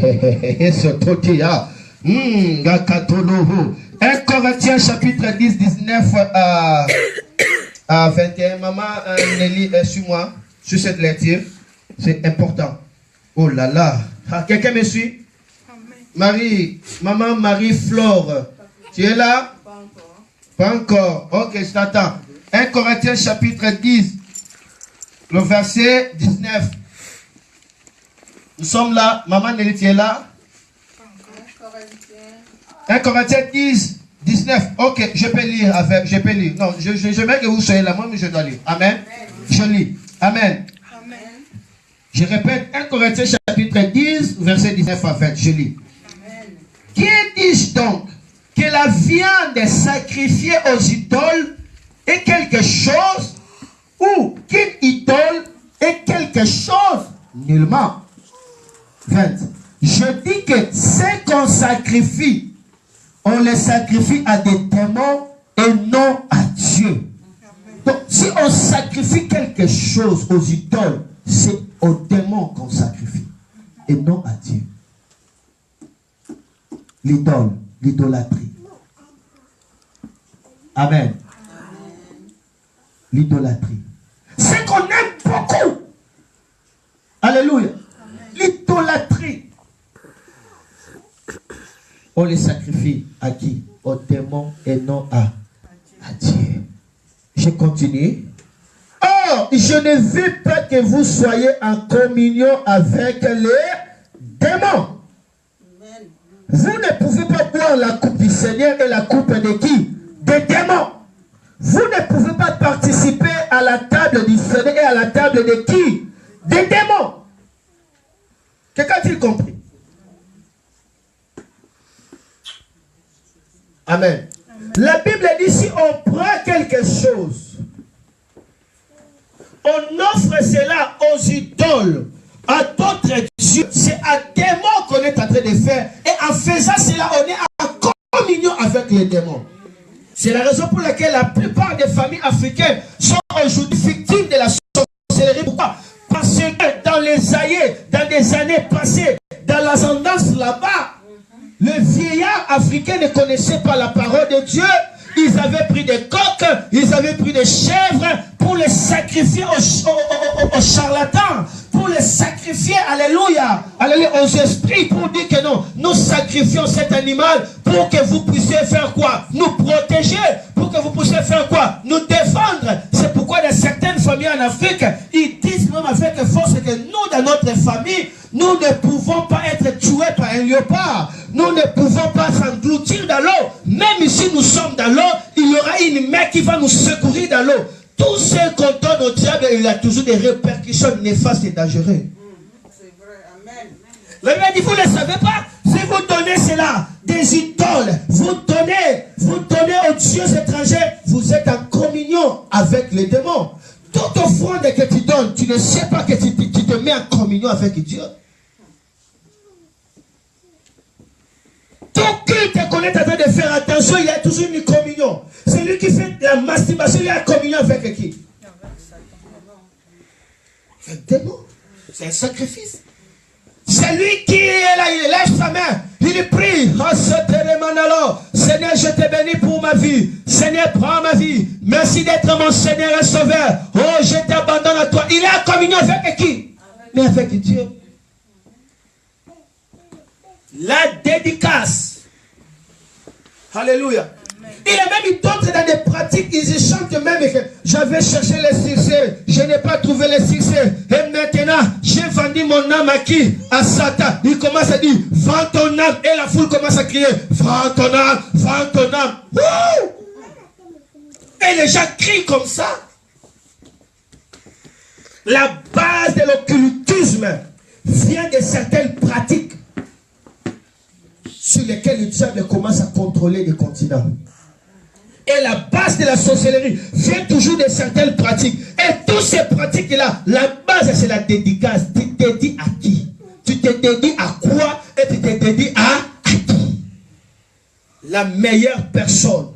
1 Corinthiens chapitre 10, 19 à 21. Maman Nelly, suis-moi sur cette lecture. C'est important. Oh là là. Quelqu'un me suit? Marie, maman Marie-Flore, tu es là? Pas encore. Ok, je t'attends. 1 Corinthiens chapitre 10, le verset 19. Nous sommes là. Maman Nelly, tu es là? 1 Corinthiens 10, 19. Ok, je peux lire avec. Je peux lire. Non, je veux que vous soyez là. Moi, mais je dois lire. Amen. Je lis. Amen. Amen. Je répète. 1 Corinthiens chapitre 10, verset 19 à 20. Je lis. Amen. Qui dis-je donc? Que la viande sacrifiée aux idoles est quelque chose, ou qu'une idole est quelque chose? Nullement. 20. Je dis que ce qu'on sacrifie, on les sacrifie à des démons et non à Dieu. Donc, si on sacrifie quelque chose aux idoles, c'est aux démons qu'on sacrifie et non à Dieu. L'idole. L'idolâtrie. Amen. L'idolâtrie. C'est qu'on aime beaucoup. Alléluia. L'idolâtrie. On les sacrifie à qui? Aux démons et non à Dieu. Je continue. Or, je ne veux pas que vous soyez en communion avec les démons. Vous ne pouvez pas boire la coupe du Seigneur et la coupe de qui? Des démons. Vous ne pouvez pas participer à la table du Seigneur et à la table de qui? Des démons. Quelqu'un a-t-il compris? Amen. La Bible dit, si on prend quelque chose, on offre cela aux idoles, à d'autres dieux, c'est un démon qu'on est en train de faire. Et en faisant cela, on est en communion avec les démons. C'est la raison pour laquelle la plupart des familles africaines sont aujourd'hui victimes de la sorcellerie. Pourquoi? Parce que dans les années passées, dans l'ascendance là-bas, les vieillards africains ne connaissaient pas la parole de Dieu. Ils avaient pris des coqs, ils avaient pris des chèvres pour les sacrifier aux charlatans, pour les sacrifier, alléluia, alléluia, aux esprits, pour dire que non, nous sacrifions cet animal pour que vous puissiez faire quoi? Nous protéger, pour que vous puissiez faire quoi? Nous défendre. C'est pourquoi dans certaines familles en Afrique, ils disent même avec force que nous, dans notre famille, nous ne pouvons pas être tués par léopard. Nous ne pouvons pas s'engloutir dans l'eau. Même si nous sommes dans l'eau, il y aura une main qui va nous secourir dans l'eau. Tout ce qu'on donne au diable, il a toujours des répercussions néfastes et dangereuses. C'est vrai, amen. Le Bible dit, vous ne le savez pas. Si vous donnez cela, des idoles, vous donnez aux dieux étrangers, vous êtes en communion avec les démons. Toute offrande que tu donnes, tu ne sais pas que tu te mets en communion avec Dieu. Tout culte qu'on est en train de faire attention, il y a toujours une communion. Celui qui fait de la masturbation, il est en communion avec qui? Avec le démon. C'est un sacrifice. Celui qui est là, il lève sa main, il prie. Seigneur, je te bénis pour ma vie. Seigneur, prends ma vie. Merci d'être mon Seigneur et Sauveur. Oh, je t'abandonne à toi. Il est en communion avec qui? Mais avec Dieu. La dédicace. Alléluia. Il a même d'autres dans des pratiques, ils chantent même que j'avais cherché le succès, je n'ai pas trouvé le succès. Et maintenant, j'ai vendu mon âme à qui? À Satan. Il commence à dire, vends ton âme. Et la foule commence à crier, vends ton âme, vends ton âme. Wouh! Et les gens crient comme ça. La base de l'occultisme vient de certaines pratiques sur lesquelles le diable commence à contrôler des continents. Et la base de la sorcellerie vient toujours de certaines pratiques. Et toutes ces pratiques-là, la base c'est la dédicace. Tu te dédies à qui? Tu te dédies à quoi? Et tu te dédies à qui? La meilleure personne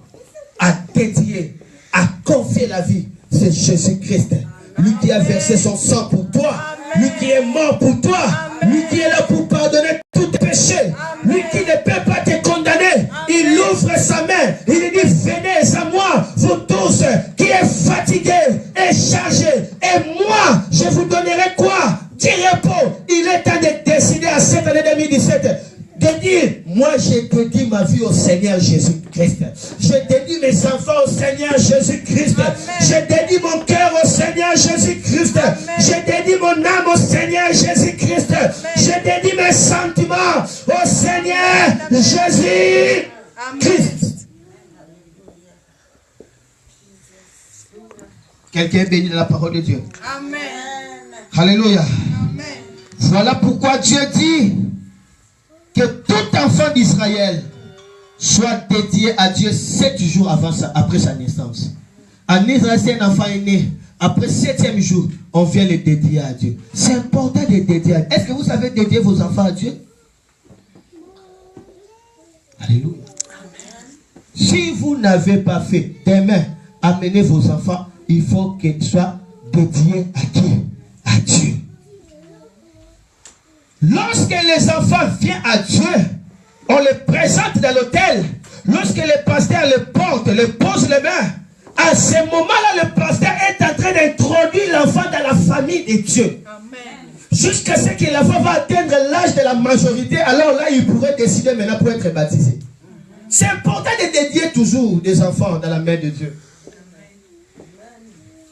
à dédier, à confier la vie, c'est Jésus-Christ. Lui qui a versé son sang pour toi. Lui qui est mort pour toi. Lui qui est là pour pardonner tous tes péchés. Lui qui ne peut pas te condamner. Il ouvre sa main. Il dit, venez à moi, vous tous qui êtes fatigués et chargés. Et moi, je vous donnerai quoi? Du repos. Il est temps de décider à cette année 2017 de dire, moi je dédie ma vie au Seigneur Jésus-Christ. Je dédie mes enfants au Seigneur Jésus-Christ. Je dédie mon cœur au Seigneur Jésus-Christ. Je dédie mon âme au Seigneur Jésus-Christ. Je dédie mes sentiments au Seigneur Jésus-Christ. Quelqu'un est béni de la parole de Dieu. Amen. Alléluia. Amen. Voilà pourquoi Dieu dit que tout enfant d'Israël soit dédié à Dieu 7 jours après sa naissance. En Israël, si un enfant est né, après 7e jour, on vient le dédier à Dieu. C'est important de dédier à Dieu. Est-ce que vous savez dédier vos enfants à Dieu? Alléluia. Si vous n'avez pas fait, demain, amenez vos enfants, il faut qu'ils soient dédiés à qui? À Dieu. Lorsque les enfants viennent à Dieu, on les présente dans l'autel. Lorsque le pasteur les porte, les pose les mains, à ce moment-là, le pasteur est en train d'introduire l'enfant dans la famille de Dieu. Jusqu'à ce que l'enfant va atteindre l'âge de la majorité, alors là, il pourrait décider maintenant pour être baptisé. C'est important de dédier toujours des enfants dans la main de Dieu.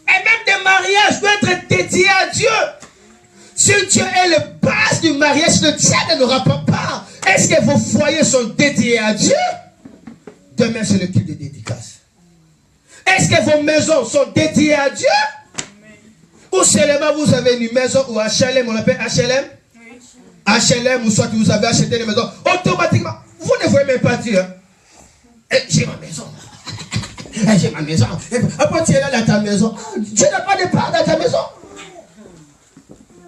Et même des mariages doivent être dédiés à Dieu. Si Dieu est le base du mariage, le diable n'aura pas part. Est-ce que vos foyers sont dédiés à Dieu? Demain, c'est le culte de dédicace. Est-ce que vos maisons sont dédiées à Dieu? Ou seulement vous avez une maison ou HLM, on appelle HLM? HLM, ou soit vous avez acheté une maison, automatiquement, vous ne voyez même pas Dieu. J'ai ma maison. J'ai ma maison. Après, tu es là dans ta maison. Dieu n'a pas de part dans ta maison.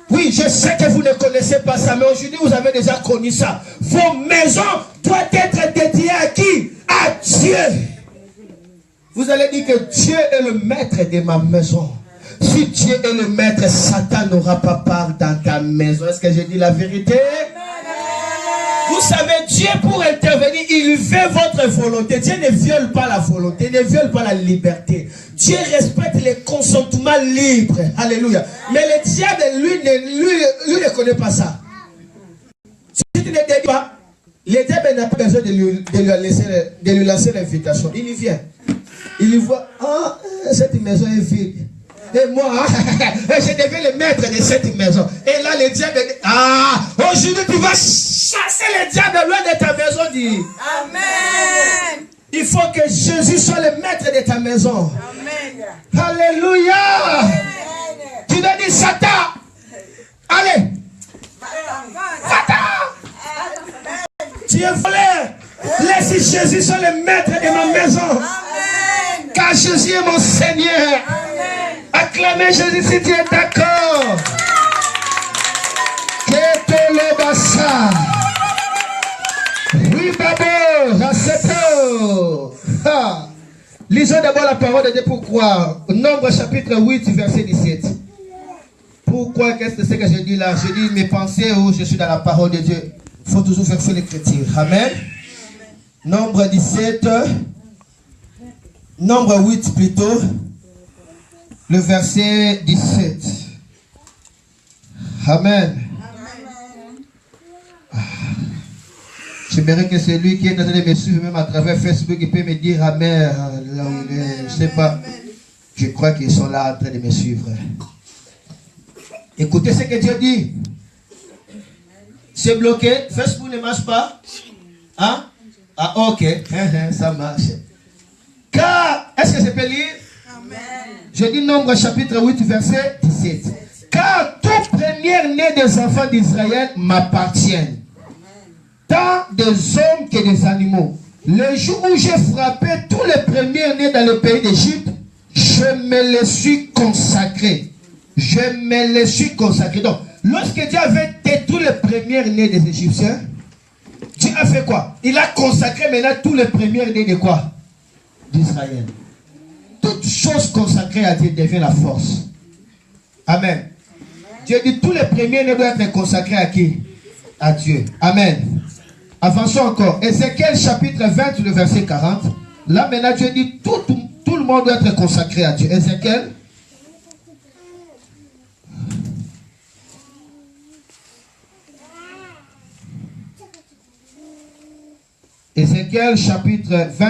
Oui, je sais que vous ne connaissez pas ça, mais aujourd'hui vous avez déjà connu ça. Vos maisons doivent être dédiées à qui? À Dieu. Vous allez dire que Dieu est le maître de ma maison. Si Dieu est le maître, Satan n'aura pas part dans ta maison. Est-ce que j'ai dit la vérité? Vous savez, Dieu pour intervenir, il veut votre volonté. Dieu ne viole pas la volonté, ne viole pas la liberté. Dieu respecte les consentements libres. Alléluia. Mais le diable, lui ne connaît pas ça. Si tu ne dis pas, le diable n'a pas besoin de lui lancer l'invitation. Il y vient. Il y voit, ah, cette maison est vide. Et moi, je deviens le maître de cette maison. Et là, le diable dit, ah, aujourd'hui tu vas chasser les diables loin de ta maison, dis. Amen. Il faut que Jésus soit le maître de ta maison. Amen. Alléluia. Amen. Tu dois dire Satan. Allez. Va-t'en. Tu es volé. Laisse Jésus soit le maître de ma maison. Amen. Car Jésus est mon Seigneur. Amen. Acclamez Jésus si tu es d'accord. Ketolobasa. Oui, Babo. Raceto. Lisons d'abord la parole de Dieu. Pourquoi? Nombre chapitre 8, verset 17. Pourquoi? Qu'est-ce que c'est que je dis là? Je dis mes pensées où je suis dans la parole de Dieu. Il faut toujours faire l'écriture. Amen. Nombre 17. Nombre 8 plutôt. Le verset 17. Amen. J'aimerais que celui qui est en train de me suivre, même à travers Facebook, il peut me dire Amen. Là où il est. Je ne sais pas. Je crois qu'ils sont là en train de me suivre. Écoutez ce que Dieu dit. C'est bloqué. Facebook ne marche pas. Hein? Ah, ok. Ça marche. Car, est-ce que je peux lire? Amen. Je dis Nombre chapitre 8, verset 17. Car tout premier-né des enfants d'Israël m'appartiennent, tant des hommes que des animaux. Le jour où j'ai frappé tous les premiers-nés dans le pays d'Égypte, je me les suis consacrés. Je me les suis consacrés. Donc, lorsque Dieu avait détruit les premiers-nés des Égyptiens, Dieu a fait quoi? Il a consacré maintenant tous les premiers-nés de quoi? D'Israël. Toute chose consacrée à Dieu devient la force. Amen. Dieu dit tous les premiers-nés doivent être consacrés à qui? À Dieu. Amen. Avançons encore. Ézéchiel chapitre 20, le verset 40. Là maintenant Dieu dit tout le monde doit être consacré à Dieu. Ézéchiel. Ézéchiel chapitre 20,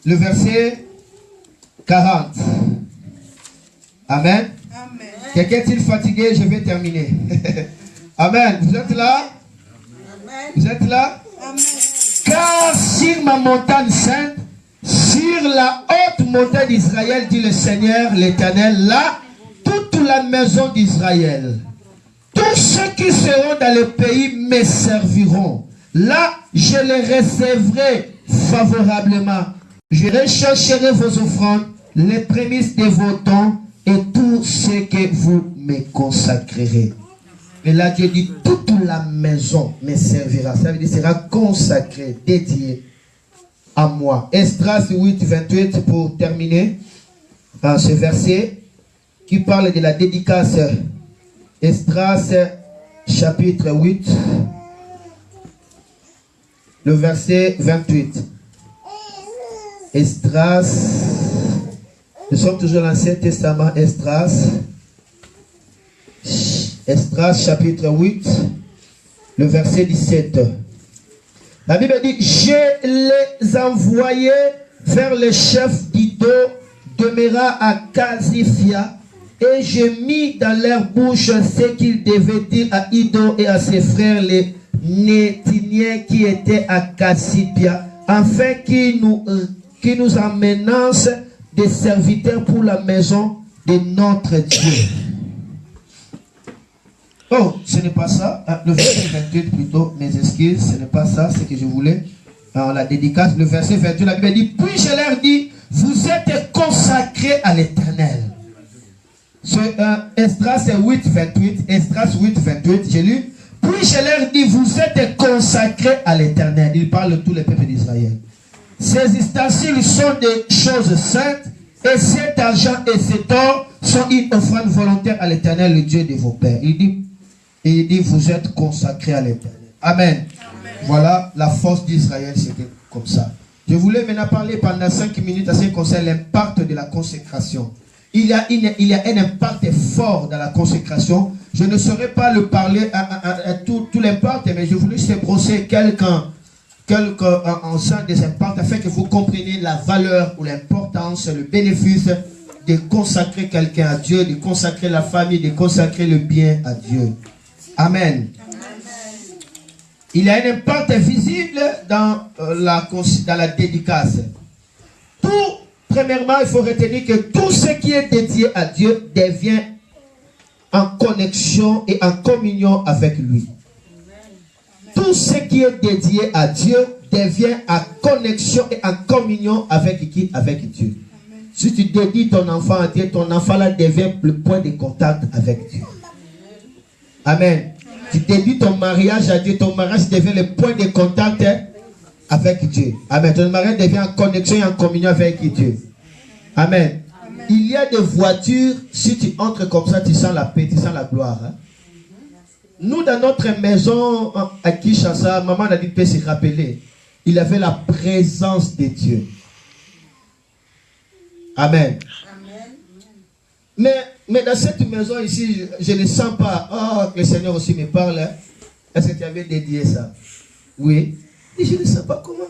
le verset 40. Amen. Amen. Quelqu'un est-il fatigué? Je vais terminer. Amen. Vous êtes là? Amen. Vous êtes là? Amen. Car sur ma montagne sainte, sur la haute montagne d'Israël, dit le Seigneur l'Éternel, là, toute la maison d'Israël, tous ceux qui seront dans le pays me serviront. Là, je les recevrai favorablement. Je rechercherai vos offrandes, les prémices de vos dons et tout ce que vous me consacrerez. Et là, Dieu dit, toute la maison me servira. Ça veut dire, sera consacré, dédié à moi. Esdras 8, 28, pour terminer, dans ce verset qui parle de la dédicace. Esdras chapitre 8, le verset 28. Esdras, nous sommes toujours dans l'Ancien Testament. Esdras chapitre 8, le verset 17. La Bible dit, je les envoyais vers le chef d'Ido, demeura à Casifia, et j'ai mis dans leur bouche ce qu'ils devaient dire à Ido et à ses frères les Nétiniens qui étaient à Cassipia, afin qu'ils nous emmenassent des serviteurs pour la maison de notre Dieu. Oh, ce n'est pas ça. Le verset 28 plutôt, mes excuses, ce n'est pas ça, ce que je voulais. Alors, la dédicace, le verset 28, la Bible dit, puis je leur dis, vous êtes consacrés à l'Éternel. Esdras 8, 28, Esdras 8, 28, j'ai lu. Puis je leur dis, vous êtes consacrés à l'Éternel. Il parle de tous les peuples d'Israël. Ces ustensiles sont des choses saintes, et cet argent et cet or sont une offrande volontaire à l'Éternel, le Dieu de vos pères. Il dit, vous êtes consacrés à l'Éternel. Amen. Amen. Voilà, la force d'Israël, c'était comme ça. Je voulais maintenant parler pendant 5 minutes à ce qui concerne l'impact de la consécration. Il y a un impact fort dans la consécration. Je ne saurais pas le parler à tout l'impact, mais je voulais juste brosser quelques ensemble des impacts afin que vous compreniez la valeur ou l'importance, le bénéfice de consacrer quelqu'un à Dieu, de consacrer la famille, de consacrer le bien à Dieu. Amen. Il y a une impact visible dans la dédicace. Tout, premièrement, il faut retenir que tout ce qui est dédié à Dieu devient en connexion et en communion avec lui. Tout ce qui est dédié à Dieu devient en connexion et en communion avec qui? Avec Dieu. Si tu dédies ton enfant à Dieu, ton enfant là devient le point de contact avec Dieu. Amen. Tu dédies ton mariage à Dieu, ton mariage devient le point de contact avec Dieu. Amen. Ton mariage devient en connexion et en communion avec Dieu. Amen. Amen. Il y a des voitures, si tu entres comme ça, tu sens la paix, tu sens la gloire. Hein? Nous, dans notre maison à Kinshasa, maman a dit peut se rappeler, il avait la présence de Dieu. Amen. Amen. Mais dans cette maison ici, je ne sens pas, oh, que le Seigneur aussi me parle. Hein? Est-ce que tu avais dédié ça? Oui. Et je ne sais pas comment.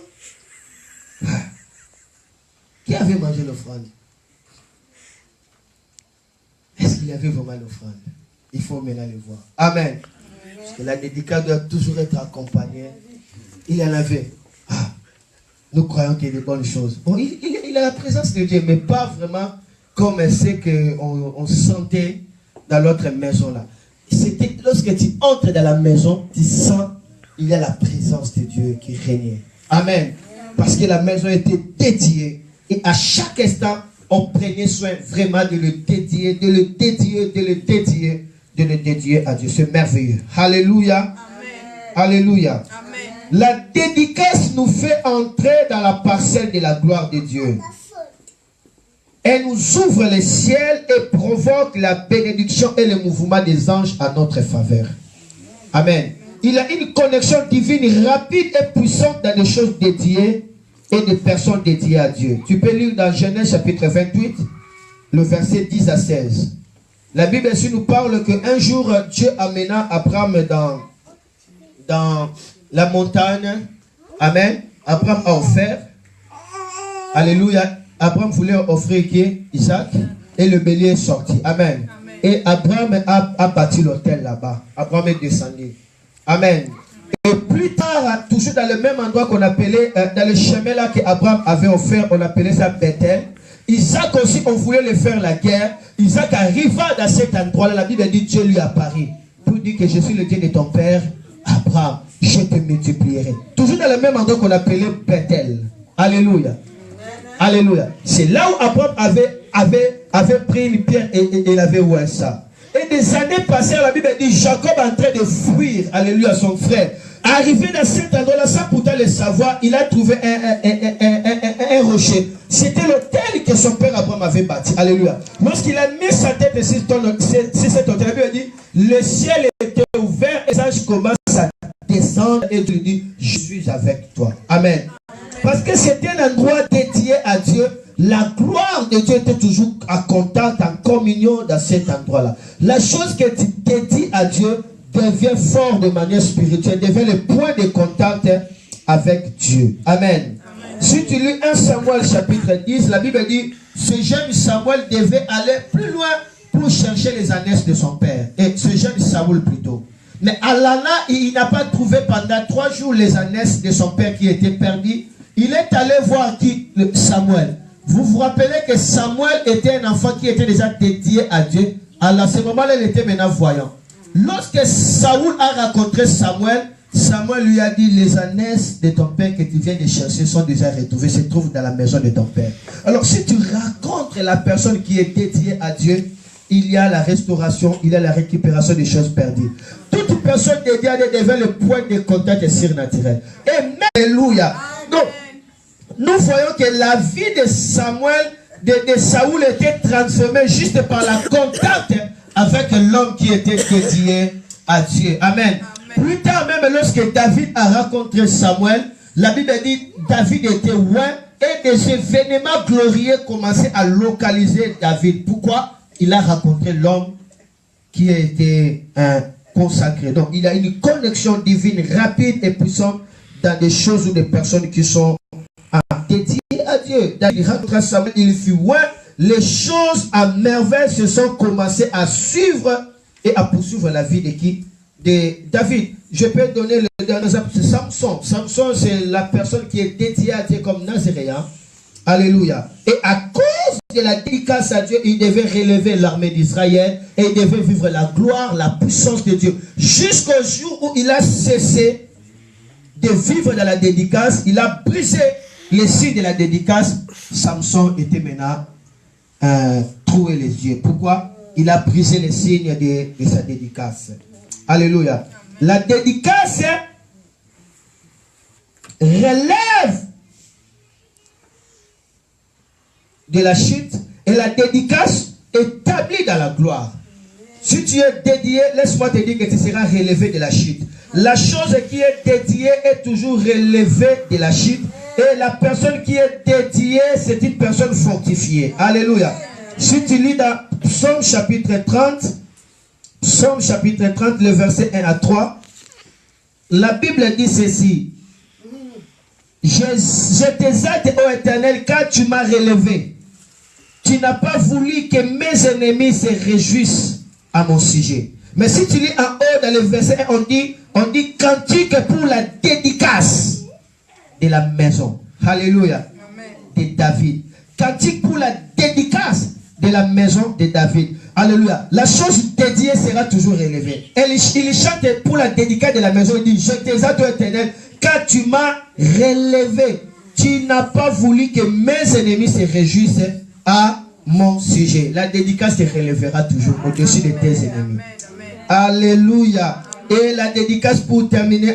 Qui avait mangé l'offrande? Est-ce qu'il y avait vraiment l'offrande? Il faut maintenant le voir. Amen. Parce que la dédicace doit toujours être accompagnée. Il en avait. Nous croyons qu'il y a de bonnes choses. Bon, il a la présence de Dieu, mais pas vraiment comme c'est qu'on sentait dans l'autre maison là. C'était lorsque tu entres dans la maison, tu sens il y a la présence de Dieu qui régnait. Amen. Parce que la maison était dédiée. Et à chaque instant, on prenait soin vraiment de le dédier, de le dédier, de le dédier, de le dédier à Dieu. C'est merveilleux. Alléluia. Amen. Alléluia. Amen. La dédicace nous fait entrer dans la parcelle de la gloire de Dieu. Elle nous ouvre le ciel et provoque la bénédiction et le mouvement des anges à notre faveur. Amen. Il a une connexion divine rapide et puissante dans les choses dédiées et des personnes dédiées à Dieu. Tu peux lire dans Genèse chapitre 28, le verset 10 à 16. La Bible ici nous parle qu'un jour, Dieu amena Abraham dans la montagne. Amen. Abraham a offert. Alléluia. Abraham voulait offrir Isaac et le bélier est sorti. Amen. Amen. Et Abraham a bâti l'autel là-bas. Abraham est descendu. Amen. Et plus tard, toujours dans le même endroit qu'on appelait, dans le chemin là qu'Abraham avait offert, on appelait ça Bethel. Isaac aussi, on voulait le faire la guerre. Isaac arriva dans cet endroit-là. La Bible dit Dieu lui apparaît pour dire que je suis le Dieu de ton père, Abraham. Je te multiplierai. Toujours dans le même endroit qu'on appelait Bethel. Alléluia. Alléluia. C'est là où Abraham avait pris une pierre et il avait ouvert ça. Et des années passées, la Bible dit Jacob en train de fuir, alléluia, son frère. Arrivé dans cet endroit-là, sans pourtant le savoir, il a trouvé un rocher. C'était l'autel que son père Abraham avait bâti. Alléluia. Lorsqu'il a mis sa tête sur cet autel, la Bible dit le ciel était ouvert et les anges commencent à descendre et lui dit je suis avec toi. Amen. Parce que c'était un endroit dédié à Dieu. La gloire de Dieu était toujours en contact, en communion dans cet endroit-là. La chose que tu dédies à Dieu devient fort de manière spirituelle, devient le point de contact avec Dieu. Amen. Amen. Si tu lis 1 Samuel chapitre 10, la Bible dit, ce jeune Samuel devait aller plus loin pour chercher les ânesses de son père. Et ce jeune Samuel plutôt. Mais Alana, il n'a pas trouvé pendant 3 jours les ânesses de son père qui étaient perdues. Il est allé voir qui? Samuel. Vous vous rappelez que Samuel était un enfant qui était déjà dédié à Dieu. À ce moment-là, il était maintenant voyant. Lorsque Saoul a rencontré Samuel, Samuel lui a dit, les ânesses de ton père que tu viens de chercher sont déjà retrouvées, se trouvent dans la maison de ton père. Alors si tu rencontres la personne qui est dédiée à Dieu, il y a la restauration, il y a la récupération des choses perdues. Toute personne dédiée à Dieu devient le point de contact surnaturel. Et alléluia. Donc, nous voyons que la vie de Samuel, de Saoul était transformée juste par la contact avec l'homme qui était dédié à Dieu. Amen. Amen. Plus tard même, lorsque David a rencontré Samuel, la Bible dit David était loin et des événements glorieux commençaient à localiser David. Pourquoi? Il a rencontré l'homme qui a été consacré. Donc, il a une connexion divine rapide et puissante dans des choses ou des personnes qui sont dédiées à Dieu. David rencontra Samuel, il fut loin. Les choses à merveille se sont commencées à suivre et à poursuivre la vie de qui? de David. Je peux donner le dernier exemple, c'est Samson. Samson, c'est la personne qui est dédiée à Dieu comme Nazaréen. Alléluia. Et à cause de la dédicace à Dieu, il devait relever l'armée d'Israël et il devait vivre la gloire, la puissance de Dieu. Jusqu'au jour où il a cessé de vivre dans la dédicace, il a brisé les signes de la dédicace. Samson était maintenant troué les yeux. Pourquoi? Il a brisé les signes de sa dédicace. Alléluia. La dédicace relève de la chute et la dédicace établie dans la gloire. Si tu es dédié, laisse-moi te dire que tu seras relevé de la chute. La chose qui est dédiée est toujours relevée de la chute. Et la personne qui est dédiée, c'est une personne fortifiée. Alléluia. Si tu lis dans Psaume chapitre 30, le verset 1 à 3, la Bible dit ceci. Je t'exalte, ô Éternel, car tu m'as relevé. Tu n'as pas voulu que mes ennemis se réjouissent à mon sujet. Mais si tu lis en haut dans le verset 1, on dit cantique pour la dédicace de la maison. Alléluia. De David. Cantique pour la dédicace de la maison de David. Alléluia. La chose dédiée sera toujours élevée. Et il chante pour la dédicace de la maison. Il dit, je t'exalte, ô Éternel, car tu m'as relevé. Tu n'as pas voulu que mes ennemis se réjouissent à mon sujet. La dédicace te relèvera toujours au-dessus de tes ennemis. Alléluia. Et la dédicace pour terminer,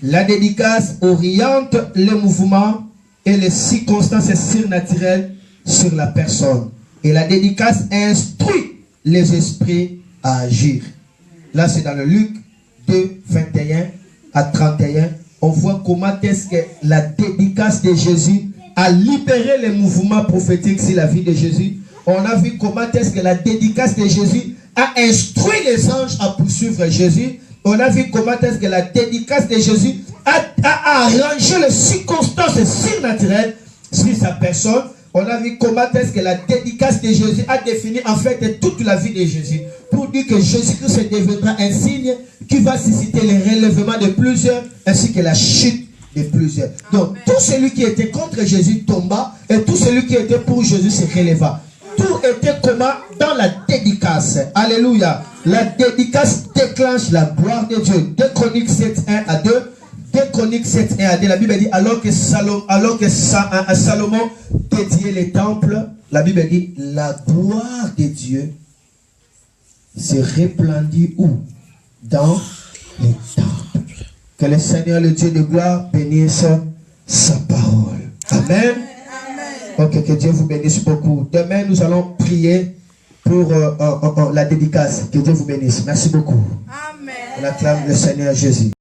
la dédicace oriente le mouvement et les circonstances surnaturelles sur la personne. Et la dédicace instruit les esprits à agir. Là, c'est dans le Luc 2, 21 à 31. On voit comment est-ce que la dédicace de Jésus a libéré les mouvements prophétiques sur la vie de Jésus. On a vu comment est-ce que la dédicace de Jésus a instruit les anges à poursuivre Jésus. On a vu comment est-ce que la dédicace de Jésus a arrangé les circonstances surnaturelles sur sa personne. On a vu comment est-ce que la dédicace de Jésus a défini en fait toute la vie de Jésus. Pour dire que Jésus-Christ deviendra un signe qui va susciter le relèvement de plusieurs ainsi que la chute de plusieurs. Donc tout celui qui était contre Jésus tomba et tout celui qui était pour Jésus se releva. Tout était comment? Dans la dédicace. Alléluia. La dédicace déclenche la gloire de Dieu. 2 Chroniques 7, 1 à 2. 2 Chroniques 7, 1 à 2. La Bible dit, alors que Salomon dédiait les temples, la Bible dit, la gloire de Dieu se répandit où? Dans les temples. Que le Seigneur, le Dieu de gloire, bénisse sa parole. Amen. Ok, que Dieu vous bénisse beaucoup. Demain, nous allons prier pour la dédicace. Que Dieu vous bénisse. Merci beaucoup. Amen. On acclame le Seigneur Jésus.